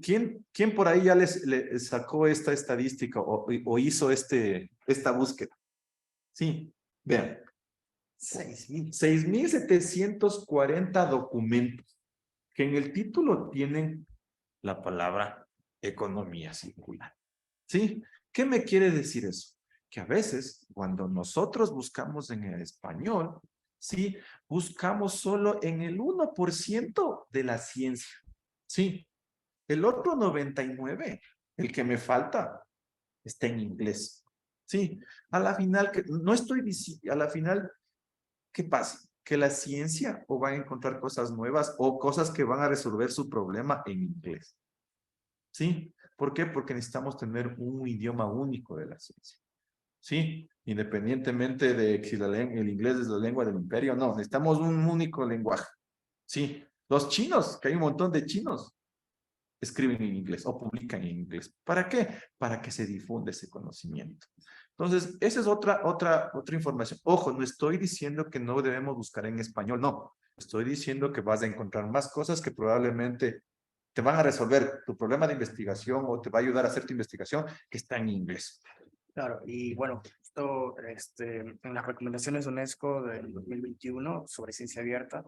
¿quién por ahí ya les sacó esta estadística o hizo esta búsqueda? Sí, vean. 6,740 documentos que en el título tienen la palabra economía circular. ¿Sí? ¿Qué me quiere decir eso? Que a veces cuando nosotros buscamos en el español, ¿sí? Buscamos solo en el 1% de la ciencia. ¿Sí? El otro 99, el que me falta, está en inglés. Sí, a la final, no estoy diciendo, a la final, ¿qué pasa? Que la ciencia o va a encontrar cosas nuevas o cosas que van a resolver su problema en inglés. ¿Sí? ¿Por qué? Porque necesitamos tener un idioma único de la ciencia. ¿Sí? Independientemente de si el inglés es la lengua del imperio, no, necesitamos un único lenguaje. ¿Sí? Los chinos, que hay un montón de chinos, escriben en inglés o publican en inglés. ¿Para qué? Para que se difunda ese conocimiento. Entonces, esa es otra información. Ojo, no estoy diciendo que no debemos buscar en español, no. Estoy diciendo que vas a encontrar más cosas que probablemente te van a resolver tu problema de investigación o te va a ayudar a hacer tu investigación que está en inglés. Claro, y bueno, esto en las recomendaciones de UNESCO del 2021 sobre ciencia abierta,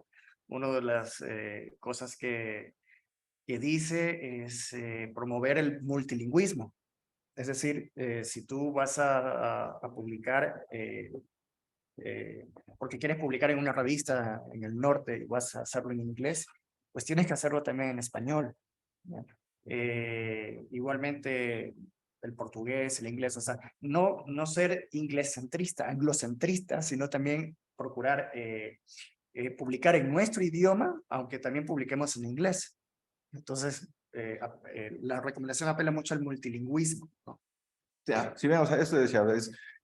una de las cosas que dice es promover el multilingüismo. Es decir, si tú vas a publicar, porque quieres publicar en una revista en el norte y vas a hacerlo en inglés, pues tienes que hacerlo también en español, ¿ya? Igualmente el portugués, el inglés, o sea, no ser inglés centrista, anglocentrista, sino también procurar publicar en nuestro idioma, aunque también publiquemos en inglés. Entonces, la recomendación apela mucho al multilingüismo, ¿no? Ya, si ven, o sea, eso decía,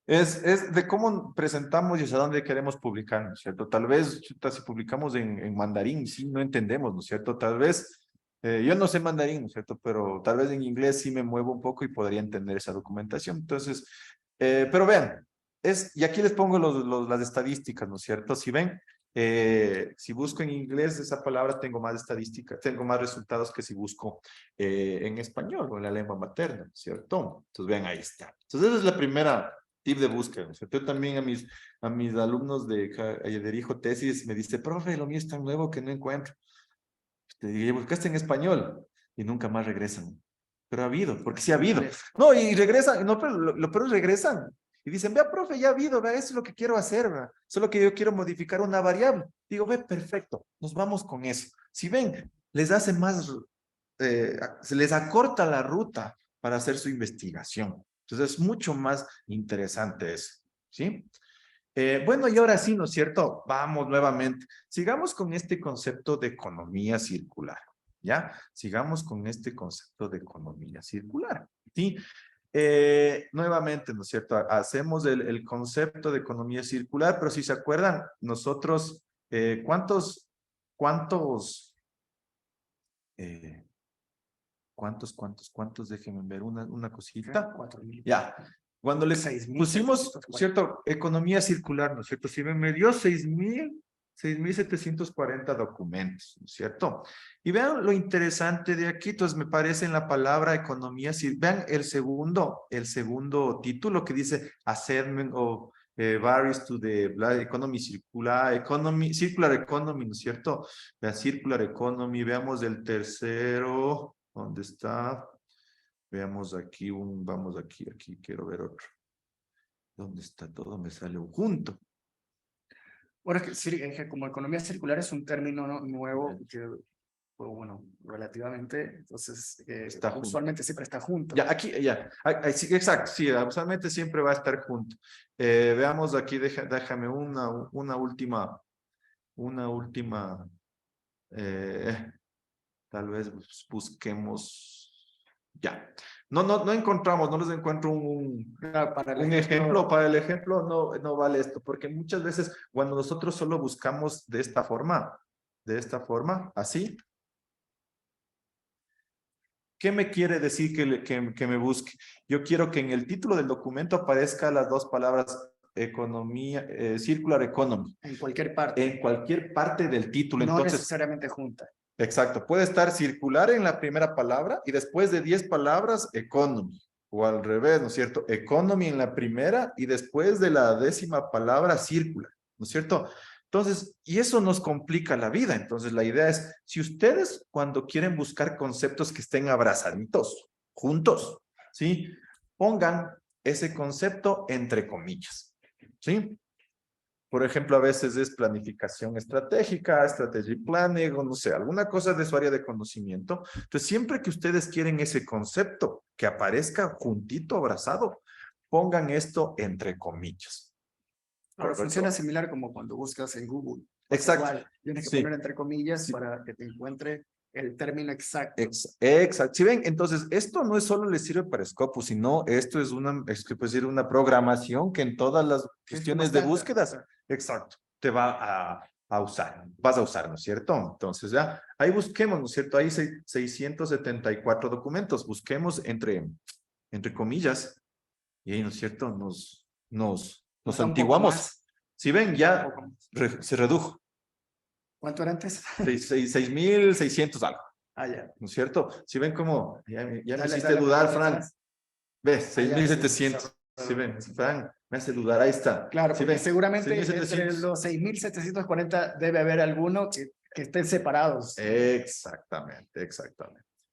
es de cómo presentamos y hacia dónde queremos publicar, ¿no es cierto? Tal vez, chuta, si publicamos en mandarín, sí, no entendemos, ¿no es cierto? Tal vez, yo no sé mandarín, ¿no es cierto? Pero tal vez en inglés sí me muevo un poco y podría entender esa documentación. Entonces, pero vean, y aquí les pongo las estadísticas, ¿no es cierto? Si ven, si busco en inglés esa palabra, tengo más estadísticas, tengo más resultados que si busco en español o en la lengua materna, ¿cierto? Entonces, vean, ahí está. Entonces, esa es la primera tip de búsqueda, ¿no es cierto? Yo también a mis alumnos de dirijo tesis me dice, profe, lo mío es tan nuevo que no encuentro. Te digo, buscaste en español y nunca más regresan. Pero ha habido, porque sí ha habido. No, y regresan, no, pero lo peor es regresan. Y dicen, vea, profe, ya ha habido, vea, eso es lo que quiero hacer, ¿verdad? Solo que yo quiero modificar una variable. Digo, ve, perfecto, nos vamos con eso. Si ven, les hace más, se les acorta la ruta para hacer su investigación. Entonces es mucho más interesante eso, ¿sí? Bueno, y ahora sí, ¿no es cierto? Vamos nuevamente. Sigamos con este concepto de economía circular, ¿ya? Sigamos con este concepto de economía circular, ¿sí? Nuevamente, ¿no es cierto? Hacemos el concepto de economía circular, pero si se acuerdan, nosotros, ¿cuántos, eh, cuántos? Déjenme ver una cosita. 4.000. Ya, cuando le 6.740. pusimos, ¿cierto? Economía circular, ¿no es cierto? Si me dio 6.740 documentos, ¿no es cierto? Y vean lo interesante de aquí, entonces me parece en la palabra economía circular, vean el segundo título que dice assessment of varies to the economy circular economy, ¿no es cierto? La circular economy, veamos el tercero, ¿dónde está? Veamos aquí vamos aquí quiero ver otro. ¿Dónde está todo? Me sale un junto. Bueno, es que como economía circular es un término nuevo que, pues, bueno, relativamente, entonces Está junto. usualmente siempre está junto. Ya, aquí, ya. Sí, exacto, sí, usualmente siempre va a estar junto. Veamos aquí, déjame una última, tal vez busquemos, ya. No encontramos, no les encuentro Para el un ejemplo. Para el ejemplo no vale esto, porque muchas veces cuando nosotros solo buscamos de esta forma, así, ¿qué me quiere decir que me busque? Yo quiero que en el título del documento aparezca las dos palabras economía, circular economy. En cualquier parte. En cualquier parte del título. No Entonces, necesariamente junta. exacto, puede estar circular en la primera palabra y después de 10 palabras, economy. O al revés, ¿no es cierto? Economy en la primera y después de la 10ª palabra, circular, ¿no es cierto? Entonces, y eso nos complica la vida. Entonces, la idea es, si ustedes cuando quieren buscar conceptos que estén abrazaditos, juntos, ¿sí? Pongan ese concepto entre comillas, ¿sí? Por ejemplo, a veces es planificación estratégica, strategy planning, o no sé, alguna cosa de su área de conocimiento. Entonces, siempre que ustedes quieren ese concepto que aparezca juntito, abrazado, pongan esto entre comillas. Ahora Correcto. funciona similar como cuando buscas en Google. Exacto. Igual, tienes que Sí. poner entre comillas Sí. para que te encuentre el término exacto. Exacto. Si ven, entonces, esto no es solo le sirve para Scopus, sino esto es que puede ser una programación que en todas las cuestiones de búsquedas, exacto, te va a usar, vas a usar, ¿no es cierto? Entonces ya, ahí busquemos, ¿no es cierto? Hay 674 documentos, busquemos entre comillas, y ahí, ¿no es cierto? Nos Da un poco antiguamos. más. Si ven, ya Un poco más. se redujo, ¿Cuánto era antes? 6.600 algo. Ah, ya. ¿No es cierto? Si ven cómo, ya me Dale, hiciste dale, dudar, dale, Fran. dale. ¿Ves? Ah, ya, 6.700. sí, Si ven, Fran, me hace dudar, ahí está. Claro, ¿Sí porque ven? seguramente entre 6.700. los 6.740 debe haber alguno que estén separados. Exactamente.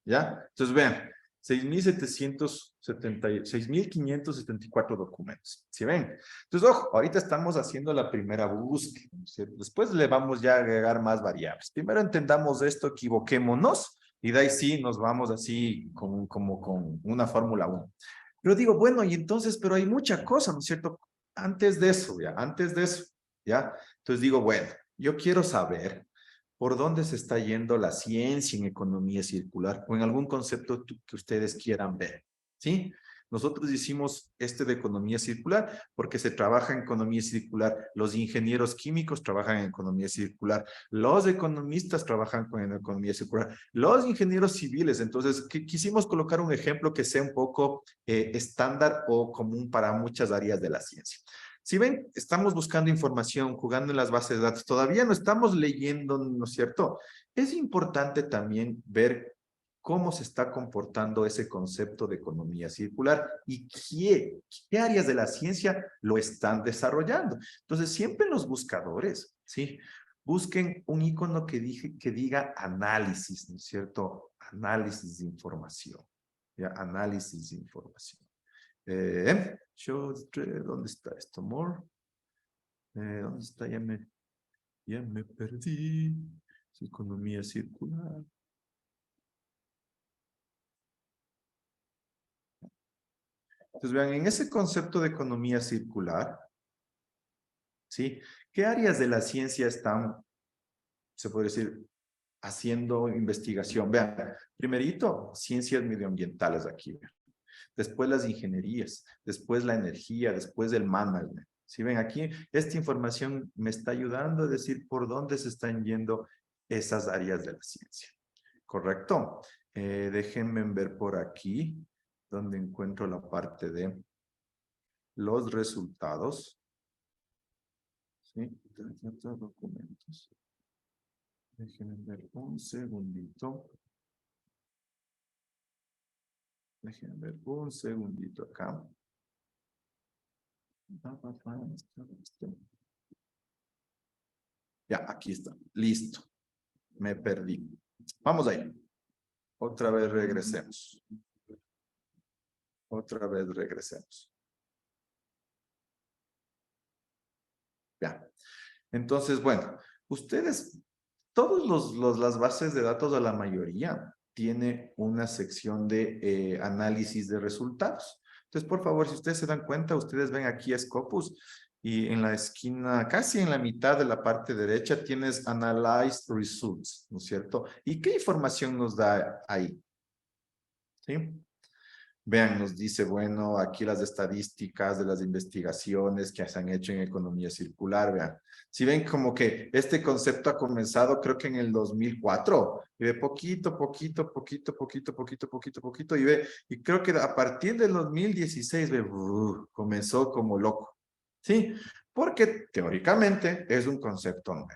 ¿Ya? Entonces, vean, 6.574 documentos. ¿Sí ven? Entonces, ojo, ahorita estamos haciendo la primera búsqueda, ¿no es cierto? Después le vamos ya a agregar más variables. Primero entendamos esto, equivoquémonos, y de ahí sí nos vamos así como con una Fórmula 1. Pero digo, bueno, y entonces, pero hay mucha cosa, ¿no es cierto? Antes de eso, ¿ya? Entonces digo, bueno, yo quiero saber por dónde se está yendo la ciencia en economía circular o en algún concepto que ustedes quieran ver, ¿sí? Nosotros hicimos de economía circular porque se trabaja en economía circular. Los ingenieros químicos trabajan en economía circular. Los economistas trabajan en economía circular. Los ingenieros civiles. Entonces, quisimos colocar un ejemplo que sea un poco estándar o común para muchas áreas de la ciencia. Si ven, estamos buscando información, jugando en las bases de datos, todavía no estamos leyendo, ¿no es cierto? Es importante también ver cómo se está comportando ese concepto de economía circular y qué áreas de la ciencia lo están desarrollando. Entonces, siempre los buscadores, ¿sí? Busquen un icono que diga análisis, ¿no es cierto? Análisis de información, ¿ya? Análisis de información. ¿Dónde está esto? More. ¿Dónde está? Ya me perdí. Economía circular. Entonces, vean, en ese concepto de economía circular, ¿sí? ¿Qué áreas de la ciencia están, se puede decir, haciendo investigación? Vean, primerito, ciencias medioambientales aquí, vean. Después las ingenierías, después la energía, después el management. Si ven aquí, esta información me está ayudando a decir por dónde se están yendo esas áreas de la ciencia. ¿Correcto? Déjenme ver por aquí, donde encuentro la parte de los resultados. ¿Sí? Documentos. Déjenme ver un segundito. Déjenme ver un segundito acá. Ya, aquí está. Listo. Me perdí. Vamos ahí. Otra vez regresemos. Otra vez regresemos. Ya. Entonces, bueno, ustedes, todos las bases de datos, a la mayoría, tiene una sección de análisis de resultados. Entonces, por favor, si ustedes se dan cuenta, ustedes ven aquí a Scopus y en la esquina, casi en la mitad de la parte derecha, tienes Analyzed Results, ¿no es cierto? ¿Y qué información nos da ahí? ¿Sí? Vean, nos dice, bueno, aquí las estadísticas de las investigaciones que se han hecho en economía circular, vean. Si ven como que este concepto ha comenzado, creo que en el 2004, y ve poquito, y creo que a partir del 2016, ve, comenzó como loco, ¿sí? Porque teóricamente es un concepto nuevo.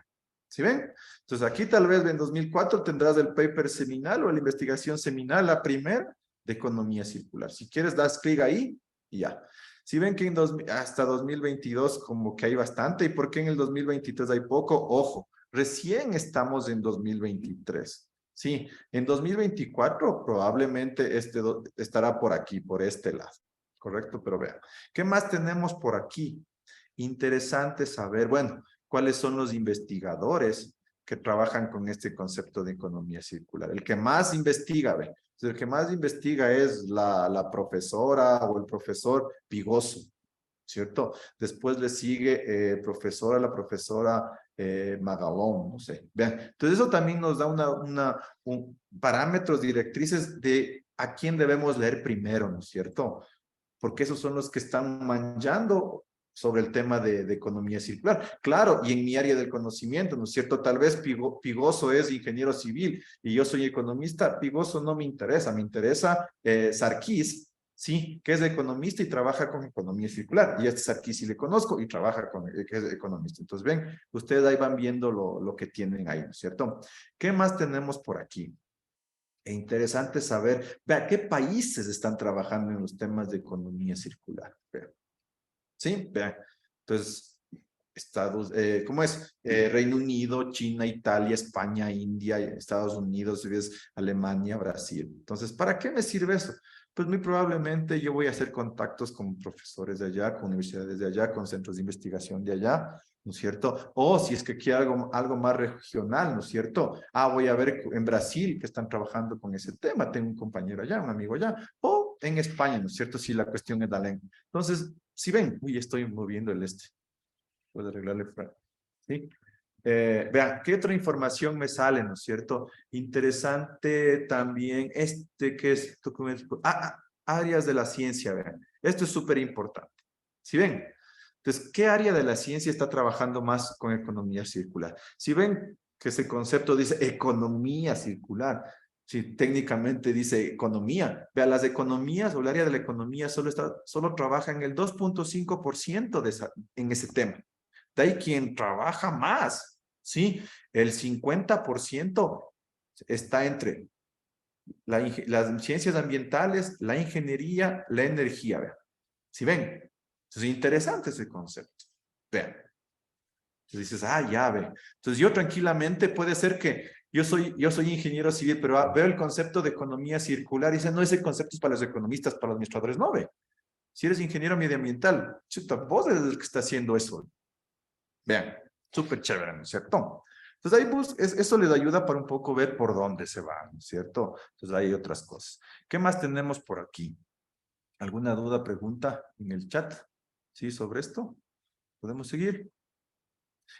¿Sí ven? Entonces aquí tal vez en 2004 tendrás el paper seminal o la investigación seminal, la primera, de economía circular. Si quieres, das clic ahí y ya. Si ven que hasta 2022 como que hay bastante, ¿y por qué en el 2023 hay poco? Ojo, recién estamos en 2023. Sí, en 2024 probablemente estará por aquí, por este lado. Correcto, pero vean. ¿Qué más tenemos por aquí? Interesante saber, bueno, cuáles son los investigadores que trabajan con este concepto de economía circular. El que más investiga, ¿ve? El que más investiga es la profesora o el profesor Pigoso, ¿cierto? Después le sigue la profesora Magalón, no sé. Vean, entonces eso también nos da parámetros directrices de a quién debemos leer primero, ¿no es cierto? Porque esos son los que están manchando sobre el tema de economía circular. Claro, y en mi área del conocimiento, ¿no es cierto? Tal vez Pigoso es ingeniero civil y yo soy economista. Pigoso no me interesa, me interesa Sarkis, sí, que es economista y trabaja con economía circular. Y este Sarkis sí le conozco y trabaja con, que es economista. Entonces, ven, ustedes ahí van viendo lo que tienen ahí, ¿no es cierto? ¿Qué más tenemos por aquí? E interesante saber, vea, qué países están trabajando en los temas de economía circular. Vea. Sí, vea. Entonces, ¿cómo es? Reino Unido, China, Italia, España, India, Estados Unidos, Alemania, Brasil. Entonces, ¿para qué me sirve eso? Pues muy probablemente yo voy a hacer contactos con profesores de allá, con universidades de allá, con centros de investigación de allá, ¿no es cierto? O si es que quiero algo más regional, ¿no es cierto? Voy a ver en Brasil que están trabajando con ese tema, tengo un compañero allá, un amigo allá, o en España, ¿no es cierto? Si la cuestión es la lengua. Entonces, si ven, estoy moviendo el puedo arreglarle, ¿sí? Vean, ¿qué otra información me sale, no es cierto? Interesante también que es documento, áreas de la ciencia, vean. Esto es súper importante. ¿Sí ven? Entonces, ¿qué área de la ciencia está trabajando más con economía circular? Si ven que ese concepto dice economía circular, si técnicamente dice economía, vea, las economías o el área de la economía solo trabaja en el 2.5% en ese tema. De ahí quien trabaja más, ¿sí? El 50% está entre las ciencias ambientales, la ingeniería, la energía, vean. ¿Sí ven? Es interesante ese concepto. Vean. Entonces dices, ya ve. Entonces yo tranquilamente puede ser que yo soy ingeniero civil, pero veo el concepto de economía circular y dice, no, ese concepto es para los economistas, para los administradores, no ve. Si eres ingeniero medioambiental, chuta, vos eres el que está haciendo eso. Vean, súper chévere, ¿no es cierto? Entonces ahí eso les ayuda para un poco ver por dónde se va, ¿no es cierto? Entonces hay otras cosas. ¿Qué más tenemos por aquí? ¿Alguna duda, pregunta en el chat? ¿Sí, sobre esto? ¿Podemos seguir?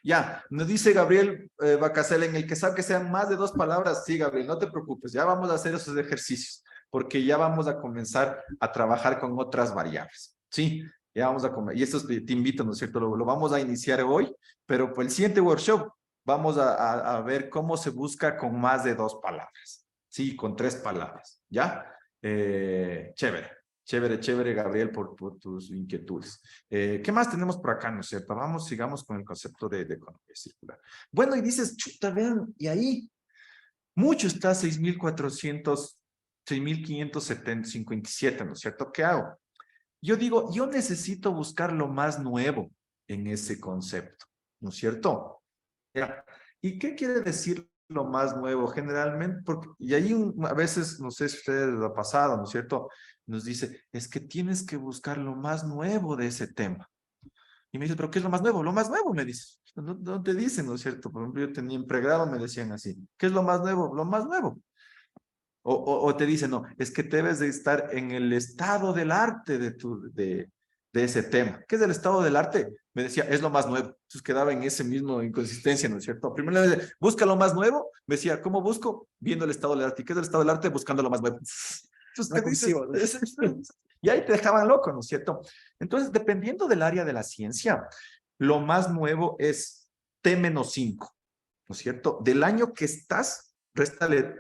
Ya, nos dice Gabriel Bacasel, en el que sabe que sean más de 2 palabras. Sí, Gabriel, no te preocupes, ya vamos a hacer esos ejercicios, porque ya vamos a comenzar a trabajar con otras variables. Sí, ya vamos a comer. Y esto te invito, ¿no es cierto? Lo vamos a iniciar hoy, pero por el siguiente workshop vamos a ver cómo se busca con más de 2 palabras. Sí, con 3 palabras. ¿Ya? Chévere. Chévere, chévere, Gabriel, por tus inquietudes. ¿Qué más tenemos por acá, no es cierto? Vamos, sigamos con el concepto de economía circular. Bueno, y dices, chuta, vean, y ahí mucho está 6,400, 6,557, ¿no es cierto? ¿Qué hago? Yo digo, yo necesito buscar lo más nuevo en ese concepto, ¿no es cierto? Ya. ¿Y qué quiere decir lo más nuevo? Generalmente, porque, y ahí a veces, no sé si a ustedes lo ha pasado, ¿no es cierto? Nos dice, es que tienes que buscar lo más nuevo de ese tema. Y me dice, ¿pero qué es lo más nuevo? Lo más nuevo, me dice. No, no te dicen, ¿no es cierto? Por ejemplo, yo tenía en pregrado, me decían así, ¿qué es lo más nuevo? Lo más nuevo. O te dicen, no, es que debes de estar en el estado del arte de ese tema. ¿Qué es el estado del arte? Me decía, es lo más nuevo. Entonces quedaba en ese mismo inconsistencia, ¿no es cierto? Primero le decía, busca lo más nuevo. Me decía, ¿cómo busco? Viendo el estado del arte. ¿Y qué es el estado del arte? Buscando lo más nuevo. Entonces, ¿qué dices? Y ahí te dejaban loco, ¿no es cierto? Entonces, dependiendo del área de la ciencia, lo más nuevo es T-5, ¿no es cierto? Del año que estás, réstale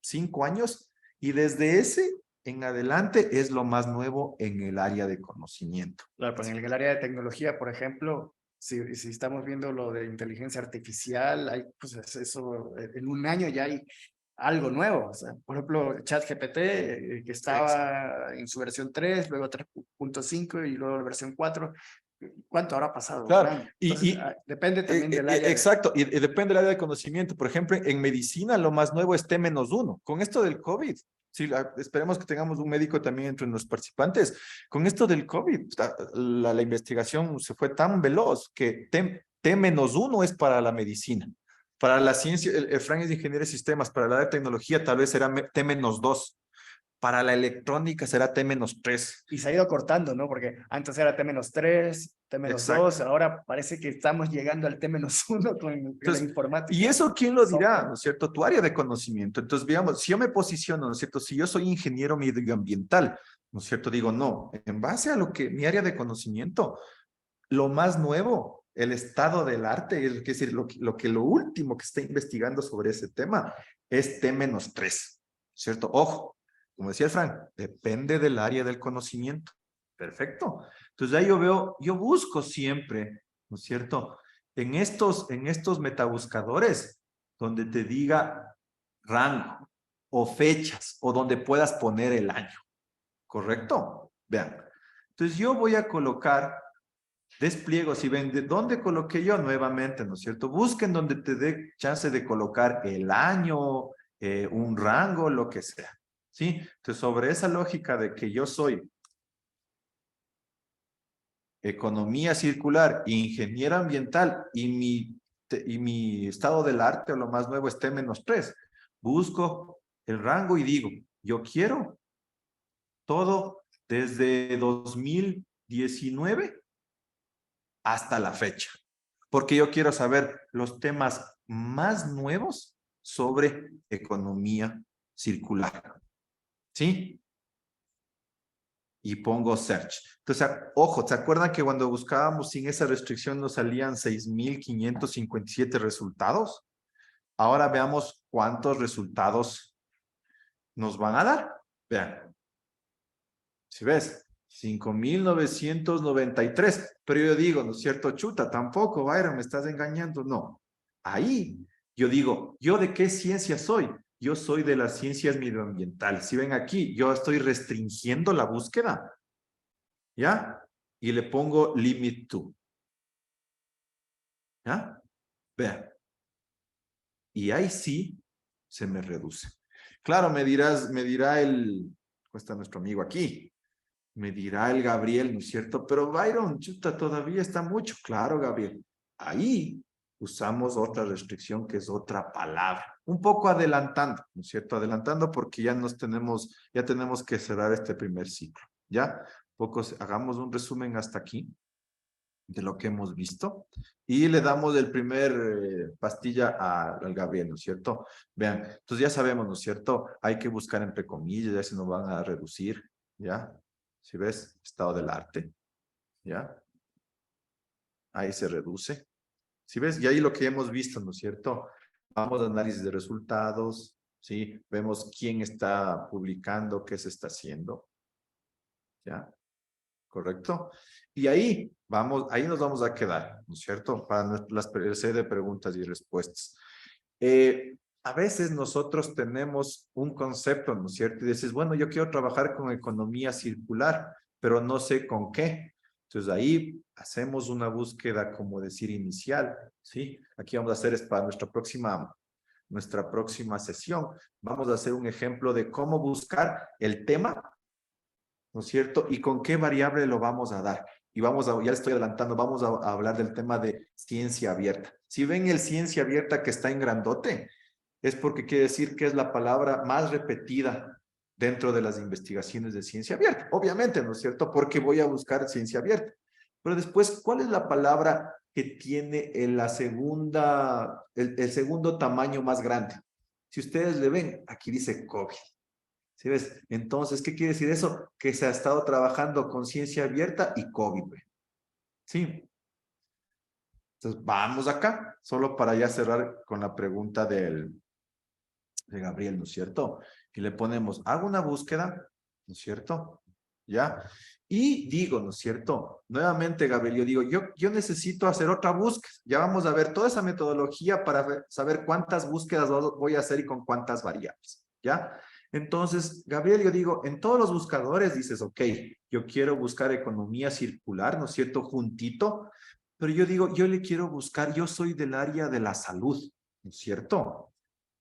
5 años, y desde ese en adelante es lo más nuevo en el área de conocimiento. Claro, pues en el área de tecnología, por ejemplo, si estamos viendo lo de inteligencia artificial, hay, pues eso, en un año ya hay algo nuevo. O sea, por ejemplo, ChatGPT, que estaba en su versión 3, luego 3.5 y luego la versión 4. ¿Cuánto habrá pasado? Un Claro, año. Entonces, depende también del área. exacto, y depende del área de conocimiento. Por ejemplo, en medicina lo más nuevo es T-1. Con esto del COVID, sí, esperemos que tengamos un médico también entre los participantes. Con esto del COVID, la investigación se fue tan veloz que T-1 es para la medicina. Para la ciencia, el Fran es de ingeniería de sistemas, para la área de tecnología tal vez será T-2. Para la electrónica será T-3. Y se ha ido cortando, ¿no? Porque antes era T-3, T-2, ahora parece que estamos llegando al T-1 con la Entonces, informática. ¿y eso quién lo dirá, Software. no es cierto? Tu área de conocimiento. Entonces, digamos, si yo me posiciono, ¿no es cierto? Si yo soy ingeniero medioambiental, ¿no es cierto? Digo, no, en base a lo que mi área de conocimiento, lo más nuevo, el estado del arte, es decir, lo último que está investigando sobre ese tema es T-3, ¿cierto? Ojo, como decía el Frank, depende del área del conocimiento. Perfecto. Entonces ahí yo busco siempre, ¿no es cierto? En estos metabuscadores, donde te diga rango o fechas o donde puedas poner el año. ¿Correcto? Vean. Entonces yo voy a colocar despliego. Si ven, ¿de dónde coloqué yo? Nuevamente, ¿no es cierto? Busquen donde te dé chance de colocar el año, un rango, lo que sea. ¿Sí? Entonces, sobre esa lógica de que yo soy economía circular, ingeniero ambiental y mi estado del arte o lo más nuevo es T-3, busco el rango y digo, yo quiero todo desde 2019 hasta la fecha, porque yo quiero saber los temas más nuevos sobre economía circular. ¿Sí? Y pongo search. Entonces, ojo, ¿se acuerdan que cuando buscábamos sin esa restricción nos salían 6,557 resultados? Ahora veamos cuántos resultados nos van a dar. Vean. Si ves, 5,993. Pero yo digo, ¿no es cierto? Chuta, tampoco, Byron, me estás engañando. No. Ahí yo digo, ¿yo de qué ciencia soy? Yo soy de las ciencias medioambientales. Si ven aquí, yo estoy restringiendo la búsqueda. ¿Ya? Y le pongo limit to. ¿Ya? Vean. Y ahí sí se me reduce. Claro, me dirá está nuestro amigo aquí. Me dirá el Gabriel, ¿no es cierto? Pero Byron, chuta, todavía está mucho. Claro, Gabriel. Ahí usamos otra restricción que es otra palabra. Un poco adelantando, ¿no es cierto? Adelantando porque ya tenemos que cerrar este primer ciclo. ¿Ya? Hagamos un resumen hasta aquí. de lo que hemos visto y le damos el primer pastilla al Gabriel, ¿no es cierto? Vean, entonces ya sabemos, ¿no es cierto? Hay que buscar entre comillas, ya se nos van a reducir, ¿ya? Si ves, estado del arte, ¿ya? Ahí se reduce. Si ves, y ahí lo que hemos visto, ¿no es cierto? Vamos a análisis de resultados, ¿sí? Vemos quién está publicando, qué se está haciendo, ¿ya? ¿Correcto? Y ahí vamos, ahí nos vamos a quedar, ¿no es cierto? Para la serie de preguntas y respuestas. A veces nosotros tenemos un concepto, ¿no es cierto? Y dices, bueno, yo quiero trabajar con economía circular, pero no sé con qué. Entonces ahí hacemos una búsqueda, como decir, inicial, ¿sí? Aquí vamos a hacer es para nuestra próxima sesión. Vamos a hacer un ejemplo de cómo buscar el tema, ¿no es cierto? ¿Y con qué variable lo vamos a dar? Y vamos a, ya le estoy adelantando, vamos a hablar del tema de ciencia abierta. Si ven el ciencia abierta que está en grandote, es porque quiere decir que es la palabra más repetida dentro de las investigaciones de ciencia abierta. Obviamente, ¿no es cierto? Porque voy a buscar ciencia abierta. Pero después, ¿cuál es la palabra que tiene el segundo tamaño más grande? Si ustedes le ven, aquí dice COVID. ¿Sí ves? Entonces, ¿qué quiere decir eso? Que se ha estado trabajando con ciencia abierta y COVID. ¿Sí? Entonces, vamos acá, solo para ya cerrar con la pregunta de Gabriel, ¿no es cierto? Y le ponemos, hago una búsqueda, ¿no es cierto? ¿Ya? Y digo, ¿no es cierto? Nuevamente, Gabriel, yo digo, yo necesito hacer otra búsqueda. Ya vamos a ver toda esa metodología para saber cuántas búsquedas voy a hacer y con cuántas variables, ¿ya? Entonces, Gabriel, yo digo, en todos los buscadores dices, ok, yo quiero buscar economía circular, ¿no es cierto? Juntito, pero yo digo, yo le quiero buscar, yo soy del área de la salud, ¿no es cierto?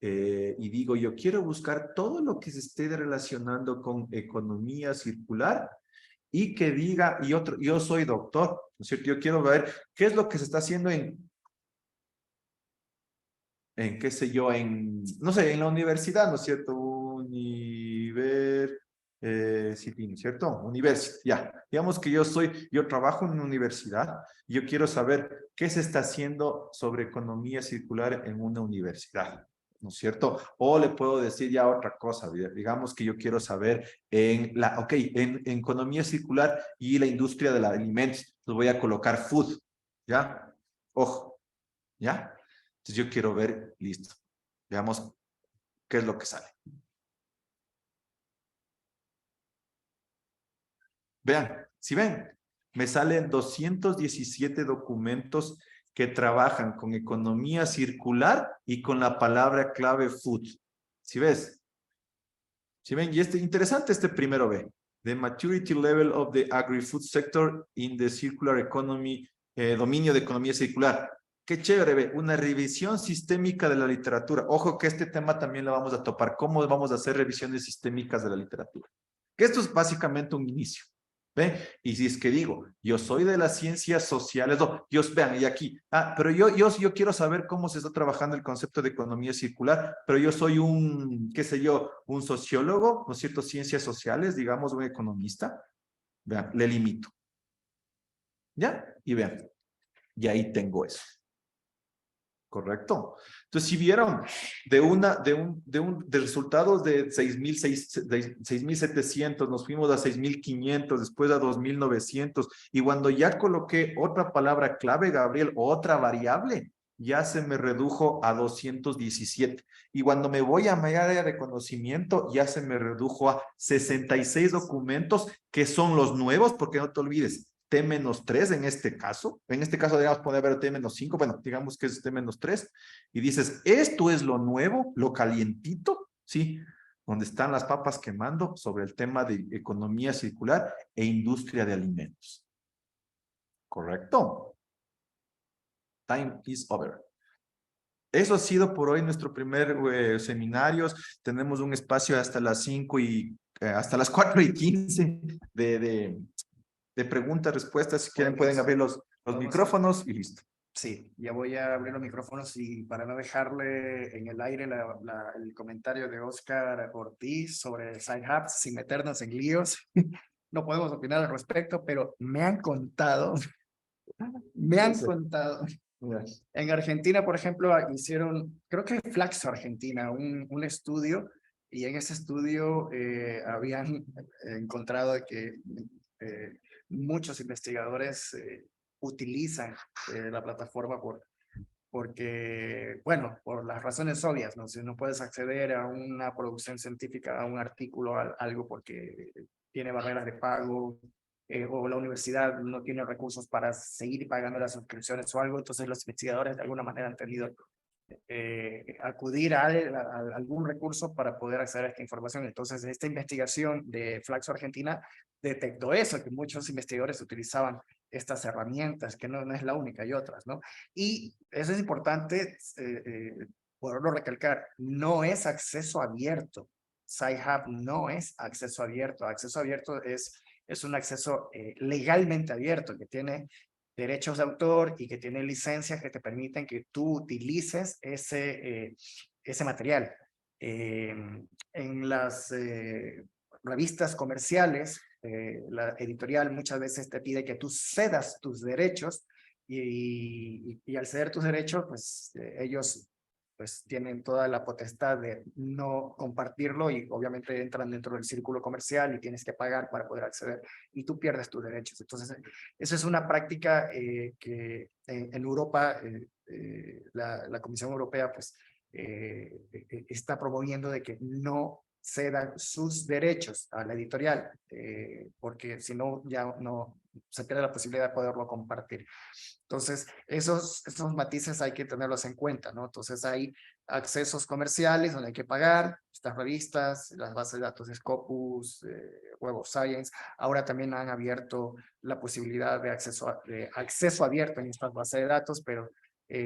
Y digo, yo quiero buscar todo lo que se esté relacionando con economía circular y que diga, yo soy doctor, ¿no es cierto? Yo quiero ver qué es lo que se está haciendo qué sé yo, no sé, en la universidad, ¿no es cierto? Sí, ¿no es cierto? Universidad, ya. Digamos que yo trabajo en una universidad y yo quiero saber qué se está haciendo sobre economía circular en una universidad, ¿no es cierto? O le puedo decir ya otra cosa, digamos que yo quiero saber en economía circular y la industria de los alimentos, entonces voy a colocar food, ¿ya? Ojo, ¿ya? Entonces yo quiero ver, listo, veamos qué es lo que sale. Vean, si ven, me salen 217 documentos que trabajan con economía circular y con la palabra clave food. ¿Sí ves? ¿Sí ven? Y interesante este primero ve. The maturity level of the agri-food sector in the circular economy, dominio de economía circular. Qué chévere, ve. Una revisión sistémica de la literatura. Ojo que este tema también lo vamos a topar. ¿Cómo vamos a hacer revisiones sistémicas de la literatura? Que esto es básicamente un inicio. ¿Ve? Y si es que digo, yo soy de las ciencias sociales, no, Dios, vean, y aquí, pero yo quiero saber cómo se está trabajando el concepto de economía circular, pero yo soy qué sé yo, un sociólogo, ¿no es cierto? Ciencias sociales, digamos, un economista, vean, le limito. ¿Ya? Y vean, y ahí tengo eso. ¿Correcto? Entonces, si vieron de resultados de 6,700, nos fuimos a 6,500, después a 2,900, y cuando ya coloqué otra palabra clave, Gabriel, otra variable, ya se me redujo a 217. Y cuando me voy a mi área de conocimiento, ya se me redujo a 66 documentos, que son los nuevos, porque no te olvides, T-3 en este caso digamos puede haber T-5, bueno, digamos que es T-3, y dices, esto es lo nuevo, lo calientito, ¿sí? Donde están las papas quemando sobre el tema de economía circular e industria de alimentos. ¿Correcto? Time is over. Eso ha sido por hoy nuestro primer seminario. Tenemos un espacio hasta las 5 hasta las 4:15 de preguntas, respuestas. Si quieren pueden abrir los micrófonos y listo. Sí, ya voy a abrir los micrófonos y para no dejarle en el aire el comentario de Oscar Ortiz sobre Side Hubs, sin meternos en líos, no podemos opinar al respecto, pero me han contado Me han Sí. contado. Ya. En Argentina, por ejemplo, hicieron, creo que Flaxo Argentina, un estudio, y en ese estudio habían encontrado que muchos investigadores utilizan la plataforma porque, bueno, por las razones obvias, ¿no? Si no puedes acceder a una producción científica, a un artículo, a algo porque tiene barreras de pago, o la universidad no tiene recursos para seguir pagando las suscripciones o algo, entonces los investigadores de alguna manera han tenido acudir a algún recurso para poder acceder a esta información. Entonces, esta investigación de Flaxo Argentina detectó eso, que muchos investigadores utilizaban estas herramientas, que no es la única, hay otras, ¿no? Y eso es importante poderlo recalcar, no es acceso abierto. Sci-Hub no es acceso abierto. Acceso abierto es un acceso legalmente abierto que tiene derechos de autor y que tiene licencias que te permiten que tú utilices ese material. En las revistas comerciales, la editorial muchas veces te pide que tú cedas tus derechos y al ceder tus derechos, pues ellos pues tienen toda la potestad de no compartirlo y obviamente entran dentro del círculo comercial y tienes que pagar para poder acceder y tú pierdes tus derechos. Entonces, eso es una práctica que en Europa, la Comisión Europea, pues, está promoviendo de que no cedan sus derechos a la editorial, porque si no, ya no se pierde la posibilidad de poderlo compartir. Entonces, esos matices hay que tenerlos en cuenta, ¿no? Entonces, hay accesos comerciales donde hay que pagar, estas revistas, las bases de datos de Scopus, Web of Science. Ahora también han abierto la posibilidad de acceso abierto en estas bases de datos, pero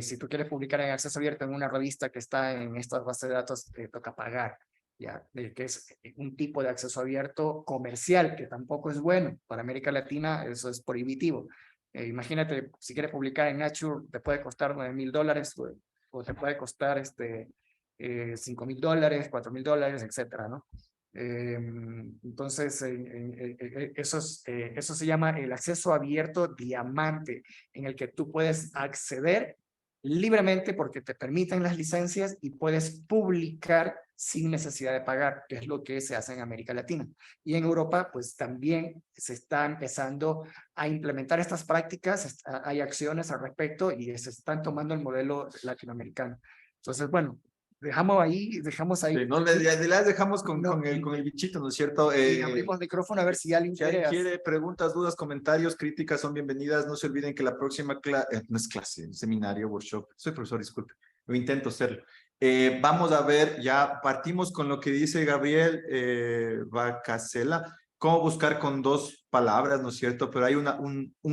si tú quieres publicar en acceso abierto en una revista que está en estas bases de datos, te toca pagar. Ya, que es un tipo de acceso abierto comercial, que tampoco es bueno. Para América Latina eso es prohibitivo. Imagínate, si quieres publicar en Nature, te puede costar $9,000 o te puede costar $5,000, $4,000, etcétera, ¿no? Entonces, eso se llama el acceso abierto diamante, en el que tú puedes acceder libremente porque te permiten las licencias y puedes publicar sin necesidad de pagar, que es lo que se hace en América Latina. Y en Europa, pues también se está empezando a implementar estas prácticas, hay acciones al respecto y se están tomando el modelo latinoamericano. Entonces, bueno, dejamos ahí. Sí, no las dejamos con, No, con el bichito, ¿no es cierto? y abrimos micrófono a ver si alguien Si alguien quiere. quiere preguntas, dudas, comentarios, críticas son bienvenidas. No se olviden que la próxima no es clase, seminario, workshop. Soy profesor, disculpe. Lo intento serlo. Vamos a ver, ya partimos con lo que dice Gabriel Bacasela. Cómo buscar con dos palabras, ¿no es cierto? Pero hay un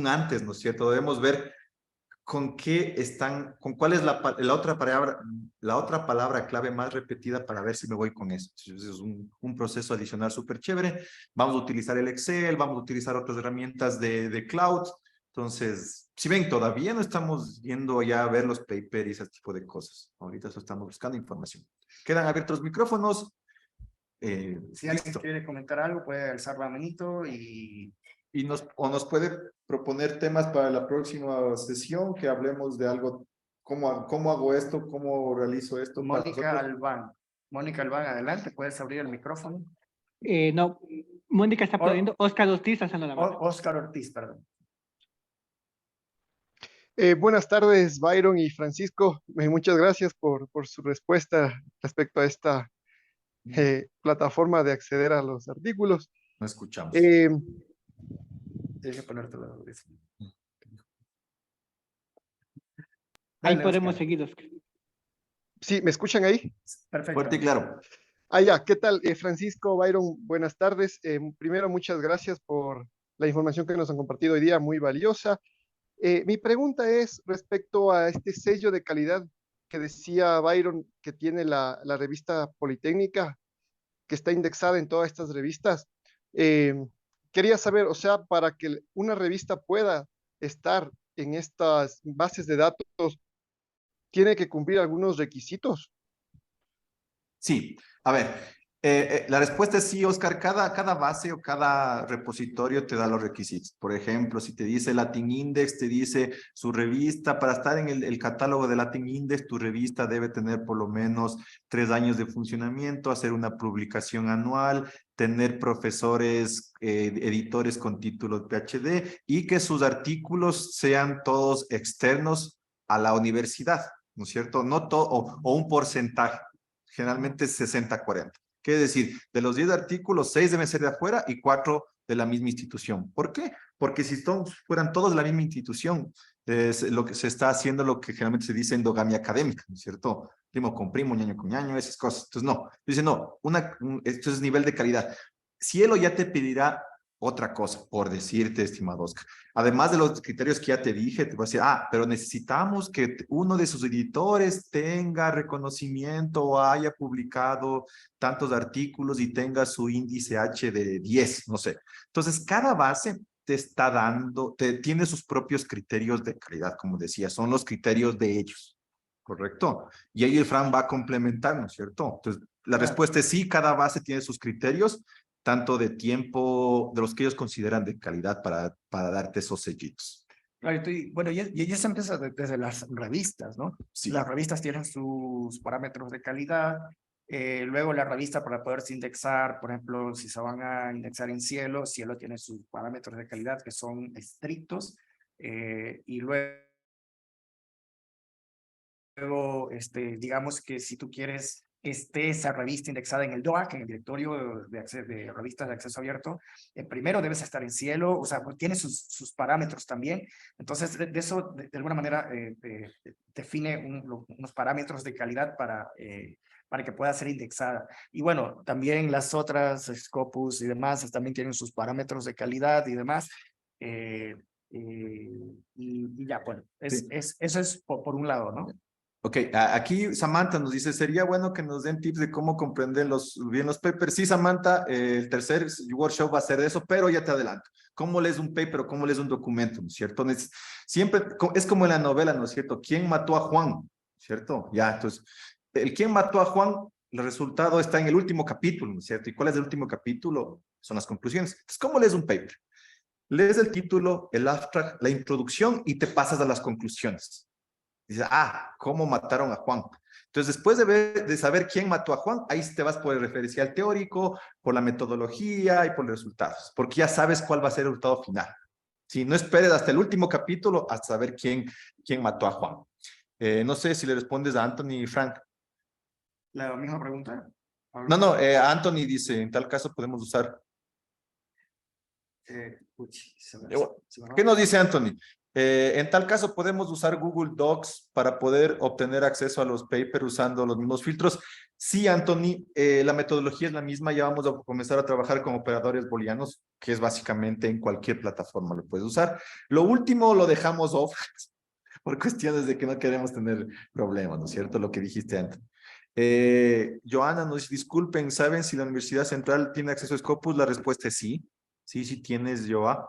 antes, ¿no es cierto? Debemos ver con qué están, con cuál es la otra palabra clave más repetida para ver si me voy con eso. Entonces, es un proceso adicional súper chévere. Vamos a utilizar el Excel, vamos a utilizar otras herramientas de cloud. Entonces, si ven, todavía no estamos yendo ya a ver los papers y ese tipo de cosas. Ahorita solo estamos buscando información. Quedan abiertos los micrófonos. Si alguien quiere comentar algo, puede alzar la manito y nos puede proponer temas para la próxima sesión, que hablemos de algo, cómo hago esto, cómo realizo esto. Mónica Albán, adelante, puedes abrir el micrófono. No, Mónica está pidiendo, Oscar Ortiz alzando la mano. Oscar Ortiz, perdón. Buenas tardes, Byron y Francisco. Muchas gracias por su respuesta respecto a esta plataforma de acceder a los artículos. No escuchamos. Tienes que ponerte la audífono. Ahí Dale, podemos Oscar. seguir, Oscar. Sí, ¿me escuchan ahí? Perfecto. Fuerte y claro. Ya, ¿qué tal? Francisco, Byron, buenas tardes. Primero, muchas gracias por la información que nos han compartido hoy día, muy valiosa. Mi pregunta es respecto a este sello de calidad que decía Byron que tiene la revista Politécnica, que está indexada en todas estas revistas. Quería saber, o sea, para que una revista pueda estar en estas bases de datos, ¿tiene que cumplir algunos requisitos? Sí, a ver, La respuesta es sí, Oscar. Cada base o cada repositorio te da los requisitos. Por ejemplo, si te dice Latin Index, te dice su revista, para estar en el catálogo de Latin Index, tu revista debe tener por lo menos 3 años de funcionamiento, hacer una publicación anual, tener profesores, editores con títulos PhD y que sus artículos sean todos externos a la universidad, ¿no es cierto? No todo, o un porcentaje, generalmente 60-40. Quiere decir, de los 10 artículos, 6 deben ser de afuera y 4 de la misma institución. ¿Por qué? Porque si fueran todos de la misma institución, lo que se está haciendo lo que generalmente se dice endogamia académica, ¿no es cierto? Primo con primo, ñaño con ñaño, esas cosas. Entonces, no. Dice, no, esto es nivel de calidad. Cielo ya te pedirá otra cosa, por decirte, estimado Oscar. Además de los criterios que ya te dije, te voy a decir, pero necesitamos que uno de sus editores tenga reconocimiento o haya publicado tantos artículos y tenga su índice H de 10, no sé. Entonces, cada base te está dando, tiene sus propios criterios de calidad, como decía, son los criterios de ellos, ¿correcto? Y ahí el Fran va a complementar, ¿no es cierto? Entonces, la respuesta es sí, cada base tiene sus criterios, tanto de tiempo, de los que ellos consideran de calidad para darte esos sellitos. Claro, bueno, y ya se empieza desde las revistas, ¿no? Sí. Las revistas tienen sus parámetros de calidad. Luego la revista para poderse indexar, por ejemplo, si se van a indexar en Cielo, Cielo tiene sus parámetros de calidad que son estrictos. Y luego, digamos que si tú quieres que esté esa revista indexada en el DOAC, en el directorio de revistas de acceso abierto, primero debes estar en Cielo, o sea, tiene sus parámetros también. Entonces, de eso, de alguna manera, define unos parámetros de calidad para que pueda ser indexada. Y bueno, también las otras, Scopus y demás, también tienen sus parámetros de calidad y demás. Y ya, bueno, Sí. eso es por un lado, ¿no? Ok, aquí Samantha nos dice, sería bueno que nos den tips de cómo comprender bien los papers. Sí, Samantha, el tercer workshop va a ser de eso, pero ya te adelanto. ¿Cómo lees un paper o cómo lees un documento, ¿no es cierto? Siempre es como en la novela, ¿no es cierto? ¿Quién mató a Juan? ¿Cierto? Ya, entonces, ¿quién mató a Juan? El resultado está en el último capítulo, ¿no es cierto? ¿Y cuál es el último capítulo? Son las conclusiones. Entonces, ¿cómo lees un paper? Lees el título, el abstract, la introducción y te pasas a las conclusiones. Dice, ¿cómo mataron a Juan? Entonces, después de saber quién mató a Juan, ahí te vas por el referencial teórico, por la metodología y por los resultados, porque ya sabes cuál va a ser el resultado final. Si no esperes hasta el último capítulo hasta saber quién mató a Juan. No sé si le respondes a Anthony y Frank. La misma pregunta. No, Anthony dice, en tal caso podemos usar. ¿Qué nos dice Anthony? En tal caso podemos usar Google Docs para poder obtener acceso a los papers usando los mismos filtros. Sí, Anthony, la metodología es la misma. Ya vamos a comenzar a trabajar con operadores booleanos, que es básicamente en cualquier plataforma lo puedes usar. Lo último lo dejamos off por cuestiones de que no queremos tener problemas, ¿no es cierto? Lo que dijiste antes. Joana nos dice, disculpen, ¿saben si la Universidad Central tiene acceso a Scopus? La respuesta es sí. Sí tienes, Joa.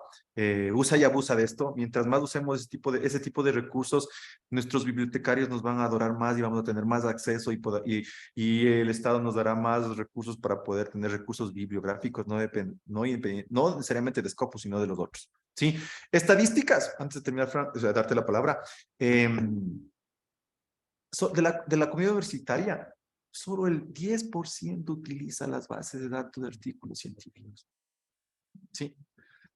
Usa y abusa de esto. Mientras más usemos ese tipo de recursos, nuestros bibliotecarios nos van a adorar más y vamos a tener más acceso y el Estado nos dará más recursos para poder tener recursos bibliográficos, no necesariamente de Scopus, sino de los otros. Sí, estadísticas, antes de terminar, Fran, o sea, darte la palabra. De la comunidad universitaria, solo el 10% utiliza las bases de datos de artículos científicos. Sí,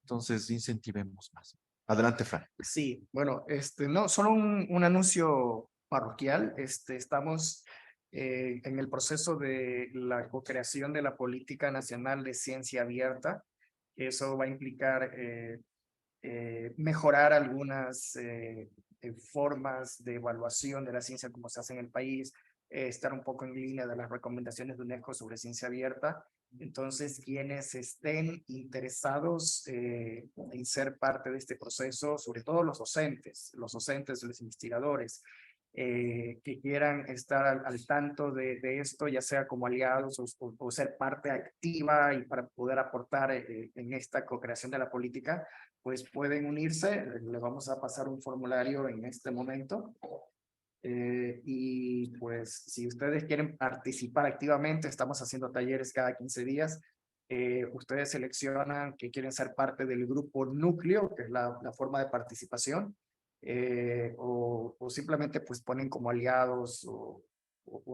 entonces incentivemos más. Adelante, Fran. Sí, bueno, no, solo un anuncio parroquial. Estamos en el proceso de la co-creación de la Política Nacional de Ciencia Abierta. Eso va a implicar mejorar algunas formas de evaluación de la ciencia como se hace en el país, estar un poco en línea de las recomendaciones de UNESCO sobre ciencia abierta. Entonces, quienes estén interesados en ser parte de este proceso, sobre todo los docentes, los investigadores, que quieran estar al tanto de esto, ya sea como aliados o ser parte activa y para poder aportar en esta co-creación de la política, pues pueden unirse. Les vamos a pasar un formulario en este momento Y pues si ustedes quieren participar activamente, estamos haciendo talleres cada 15 días. Ustedes seleccionan que quieren ser parte del grupo núcleo, que es la forma de participación, o simplemente pues ponen como aliados o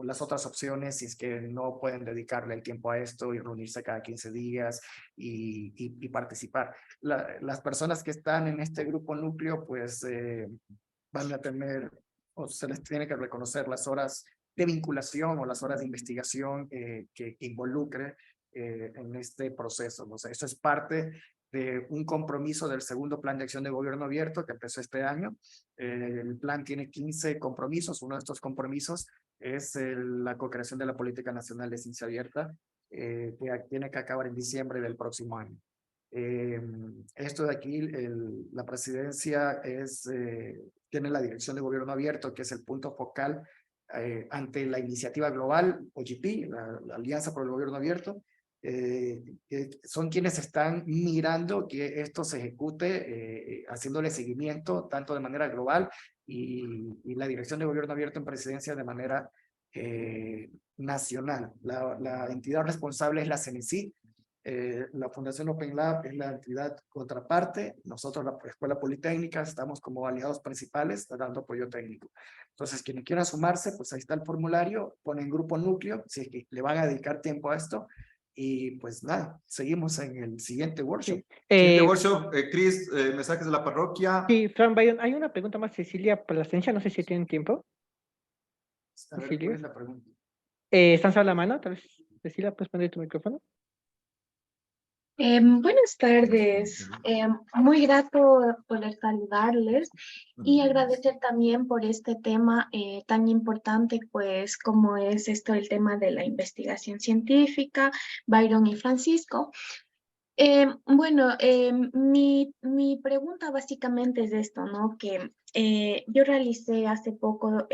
las otras opciones si es que no pueden dedicarle el tiempo a esto y reunirse cada 15 días y participar. Las personas que están en este grupo núcleo pues van a tener o se les tiene que reconocer las horas de vinculación o las horas de investigación que involucre en este proceso. O sea, eso es parte de un compromiso del segundo plan de acción de gobierno abierto que empezó este año. El plan tiene 15 compromisos. Uno de estos compromisos es la co-creación de la Política Nacional de Ciencia Abierta, que tiene que acabar en diciembre del próximo año. Esto de aquí, la presidencia tiene la Dirección de Gobierno Abierto, que es el punto focal ante la iniciativa global, OGP, la Alianza por el Gobierno Abierto. Son quienes están mirando que esto se ejecute, haciéndole seguimiento tanto de manera global y la Dirección de Gobierno Abierto en presidencia de manera nacional. La entidad responsable es la CENESID. La Fundación Open Lab es la entidad contraparte. Nosotros, la Escuela Politécnica, estamos como aliados principales dando apoyo técnico. Entonces, quienes quieran sumarse, pues ahí está el formulario, ponen grupo núcleo, si es que le van a dedicar tiempo a esto. Y pues nada, seguimos en el siguiente workshop. Sí, Siguiente workshop, Chris, mensajes de la parroquia. sí, Fran Byron, hay una pregunta más, Cecilia Plasencia, no sé si tienen tiempo. A ver, Cecilia. ¿cuál es la pregunta? ¿Están a la mano? Tal vez, Cecilia, ¿puedes poner tu micrófono? Buenas tardes, muy grato poder saludarles y agradecer también por este tema tan importante, pues como es esto el tema de la investigación científica, Byron y Francisco. Mi pregunta básicamente es esto, ¿no? Que yo realicé hace poco,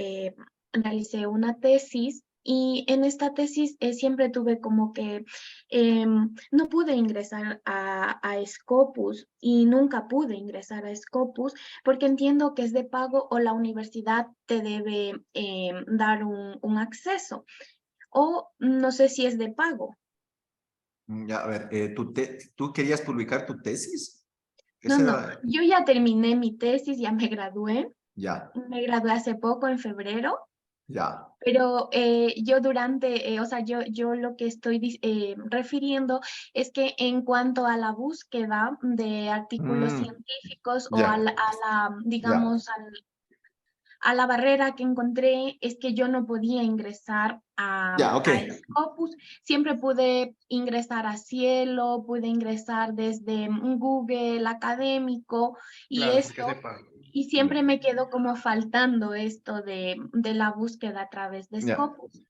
realicé una tesis y en esta tesis siempre tuve como que no pude ingresar a Scopus y nunca pude ingresar a Scopus porque entiendo que es de pago o la universidad te debe dar un acceso o no sé si es de pago. Ya, a ver, ¿tú querías publicar tu tesis? No, Esa no, era- yo ya terminé mi tesis, ya me gradué. Ya, Me gradué hace poco, en febrero, ya. pero yo durante, o sea, yo lo que estoy refiriendo es que en cuanto a la búsqueda de artículos Mm, científicos o ya, ya, digamos, a la barrera que encontré es que yo no podía ingresar ya, ok. a Scopus. Siempre pude ingresar a Cielo, pude ingresar desde Google académico y Claro, porque es de esto. pago. Y siempre me quedó como faltando esto de la búsqueda a través de Ya. Scopus.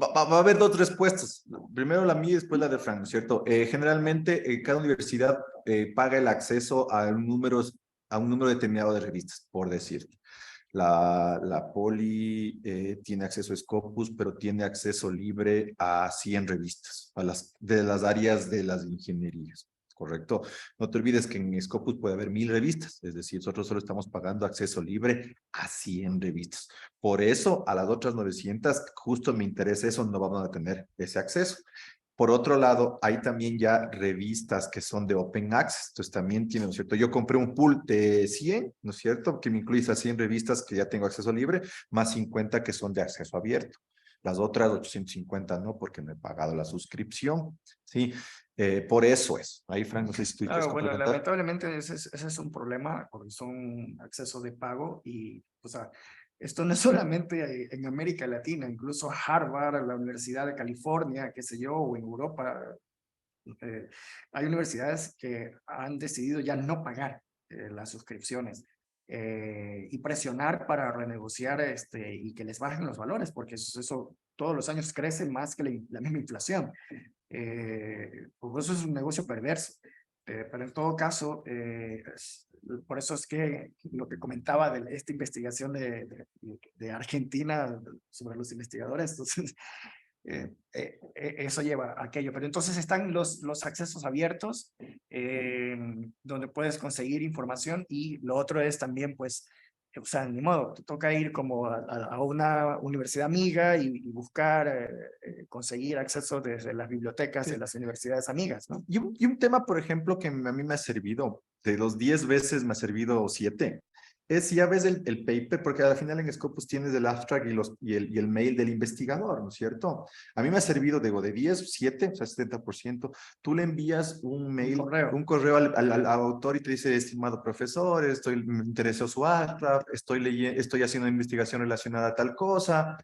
Va a haber dos respuestas. Primero la mía y después la de Frank, ¿no es cierto? Generalmente, cada universidad paga el acceso a un número determinado de revistas, por decir. La Poli tiene acceso a Scopus, pero tiene acceso libre a 100 revistas, de las áreas de las ingenierías, ¿correcto? No te olvides que en Scopus puede haber 1000 revistas, es decir, nosotros solo estamos pagando acceso libre a 100 revistas. Por eso, a las otras 900, justo me interesa eso, no vamos a tener ese acceso. Por otro lado, hay también ya revistas que son de Open Access, entonces también tiene, ¿no es cierto? Yo compré un pool de 100, ¿no es cierto? Que me incluye esas 100 revistas que ya tengo acceso libre, más 50 que son de acceso abierto. Las otras 850 no, porque no he pagado la suscripción, ¿sí? Por eso es. Ahí, Frank, no sé si tú quieres Claro, bueno, complementar. lamentablemente ese es un problema porque son acceso de pago y, o sea, esto no es solamente en América Latina, incluso Harvard, la Universidad de California, qué sé yo, o en Europa, hay universidades que han decidido ya no pagar las suscripciones y presionar para renegociar y que les bajen los valores, porque eso todos los años crece más que la misma inflación. Pues eso es un negocio perverso. Pero en todo caso, por eso es que lo que comentaba de esta investigación de Argentina sobre los investigadores, entonces, eso lleva a aquello. Pero entonces están los accesos abiertos, donde puedes conseguir información y lo otro es también, pues, o sea, ni modo, te toca ir como a una universidad amiga y buscar, conseguir acceso desde las bibliotecas de las universidades amigas, ¿no? Y un tema, por ejemplo, que a mí me ha servido, de los 10 veces me ha servido 7, es si ya ves el paper, porque al final en Scopus tienes el abstract y el mail del investigador, ¿no es cierto? A mí me ha servido, digo, de 10, 7, o sea, 70%. Tú le envías un mail, un correo al autor y te dice, estimado profesor, me interesó su abstract, estoy haciendo una investigación relacionada a tal cosa.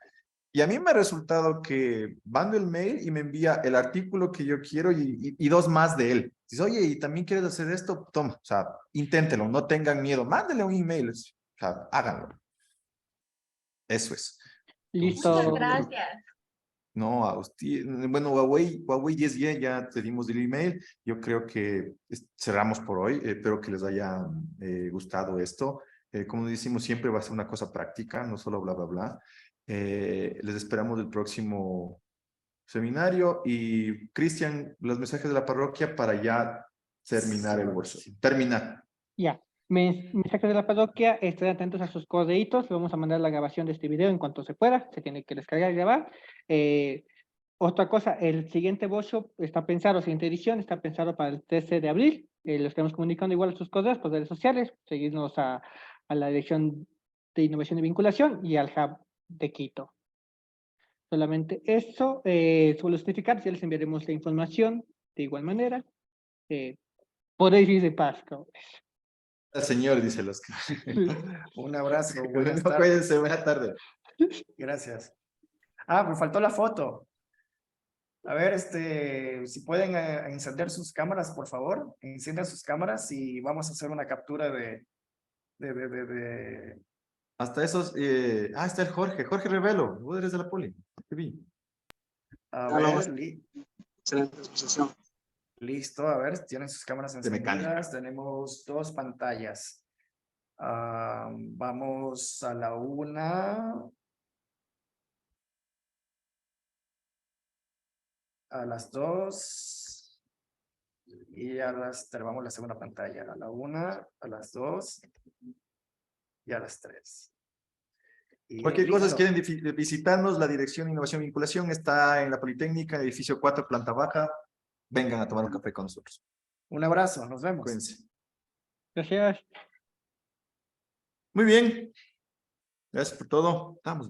Y a mí me ha resultado que mando el mail y me envía el artículo que yo quiero y 2 más de él. Dice, oye, ¿y también quieres hacer esto? Toma, o sea, inténtelo, no tengan miedo, mándele un email, o sea, háganlo. Eso es. Listo. Muchas gracias. No, a usted, bueno, Huawei 10Y ya te dimos el email. Yo creo que cerramos por hoy. Espero que les haya gustado esto. Como decimos, siempre va a ser una cosa práctica, no solo bla, bla, bla. Les esperamos el próximo seminario y Cristian, los mensajes de la parroquia para ya terminar el workshop. Terminar. Ya. Mensajes de la parroquia, estén atentos a sus correitos, vamos a mandar la grabación de este video en cuanto se pueda, se tiene que descargar y grabar. Otra cosa, el siguiente workshop está pensado, siguiente edición está pensado para el 13 de abril, lo estamos comunicando igual a sus correos por redes sociales, seguirnos a la Dirección de Innovación y Vinculación y al Hub de Quito. Solamente eso, suelo justificar, ya les enviaremos la información de igual manera. Podéis ir de paz, cabros. El señor, dice los que. Un abrazo, buenas Bueno, tardes. cuídense, buena tarde. Gracias. Ah, me faltó la foto. A ver, si pueden encender sus cámaras, por favor. Enciendan sus cámaras y vamos a hacer una captura de Hasta esos, está el Jorge Revelo, vos eres de la poli. Qué bien. A Hola, ver, excelente exposición. listo, a ver, tienen sus cámaras De mecánica. encendidas. Tenemos 2 pantallas. Vamos a la 1. A las 2. Y vamos a la segunda pantalla. A la 1, a las 2 y a las 3. Y Cualquier cosa, si listo. quieren visitarnos, la Dirección Innovación y Vinculación está en la Politécnica, edificio 4, planta baja. Vengan a tomar un café con nosotros. Un abrazo, nos vemos. Cuídense. Gracias. Muy bien. Gracias por todo. Estamos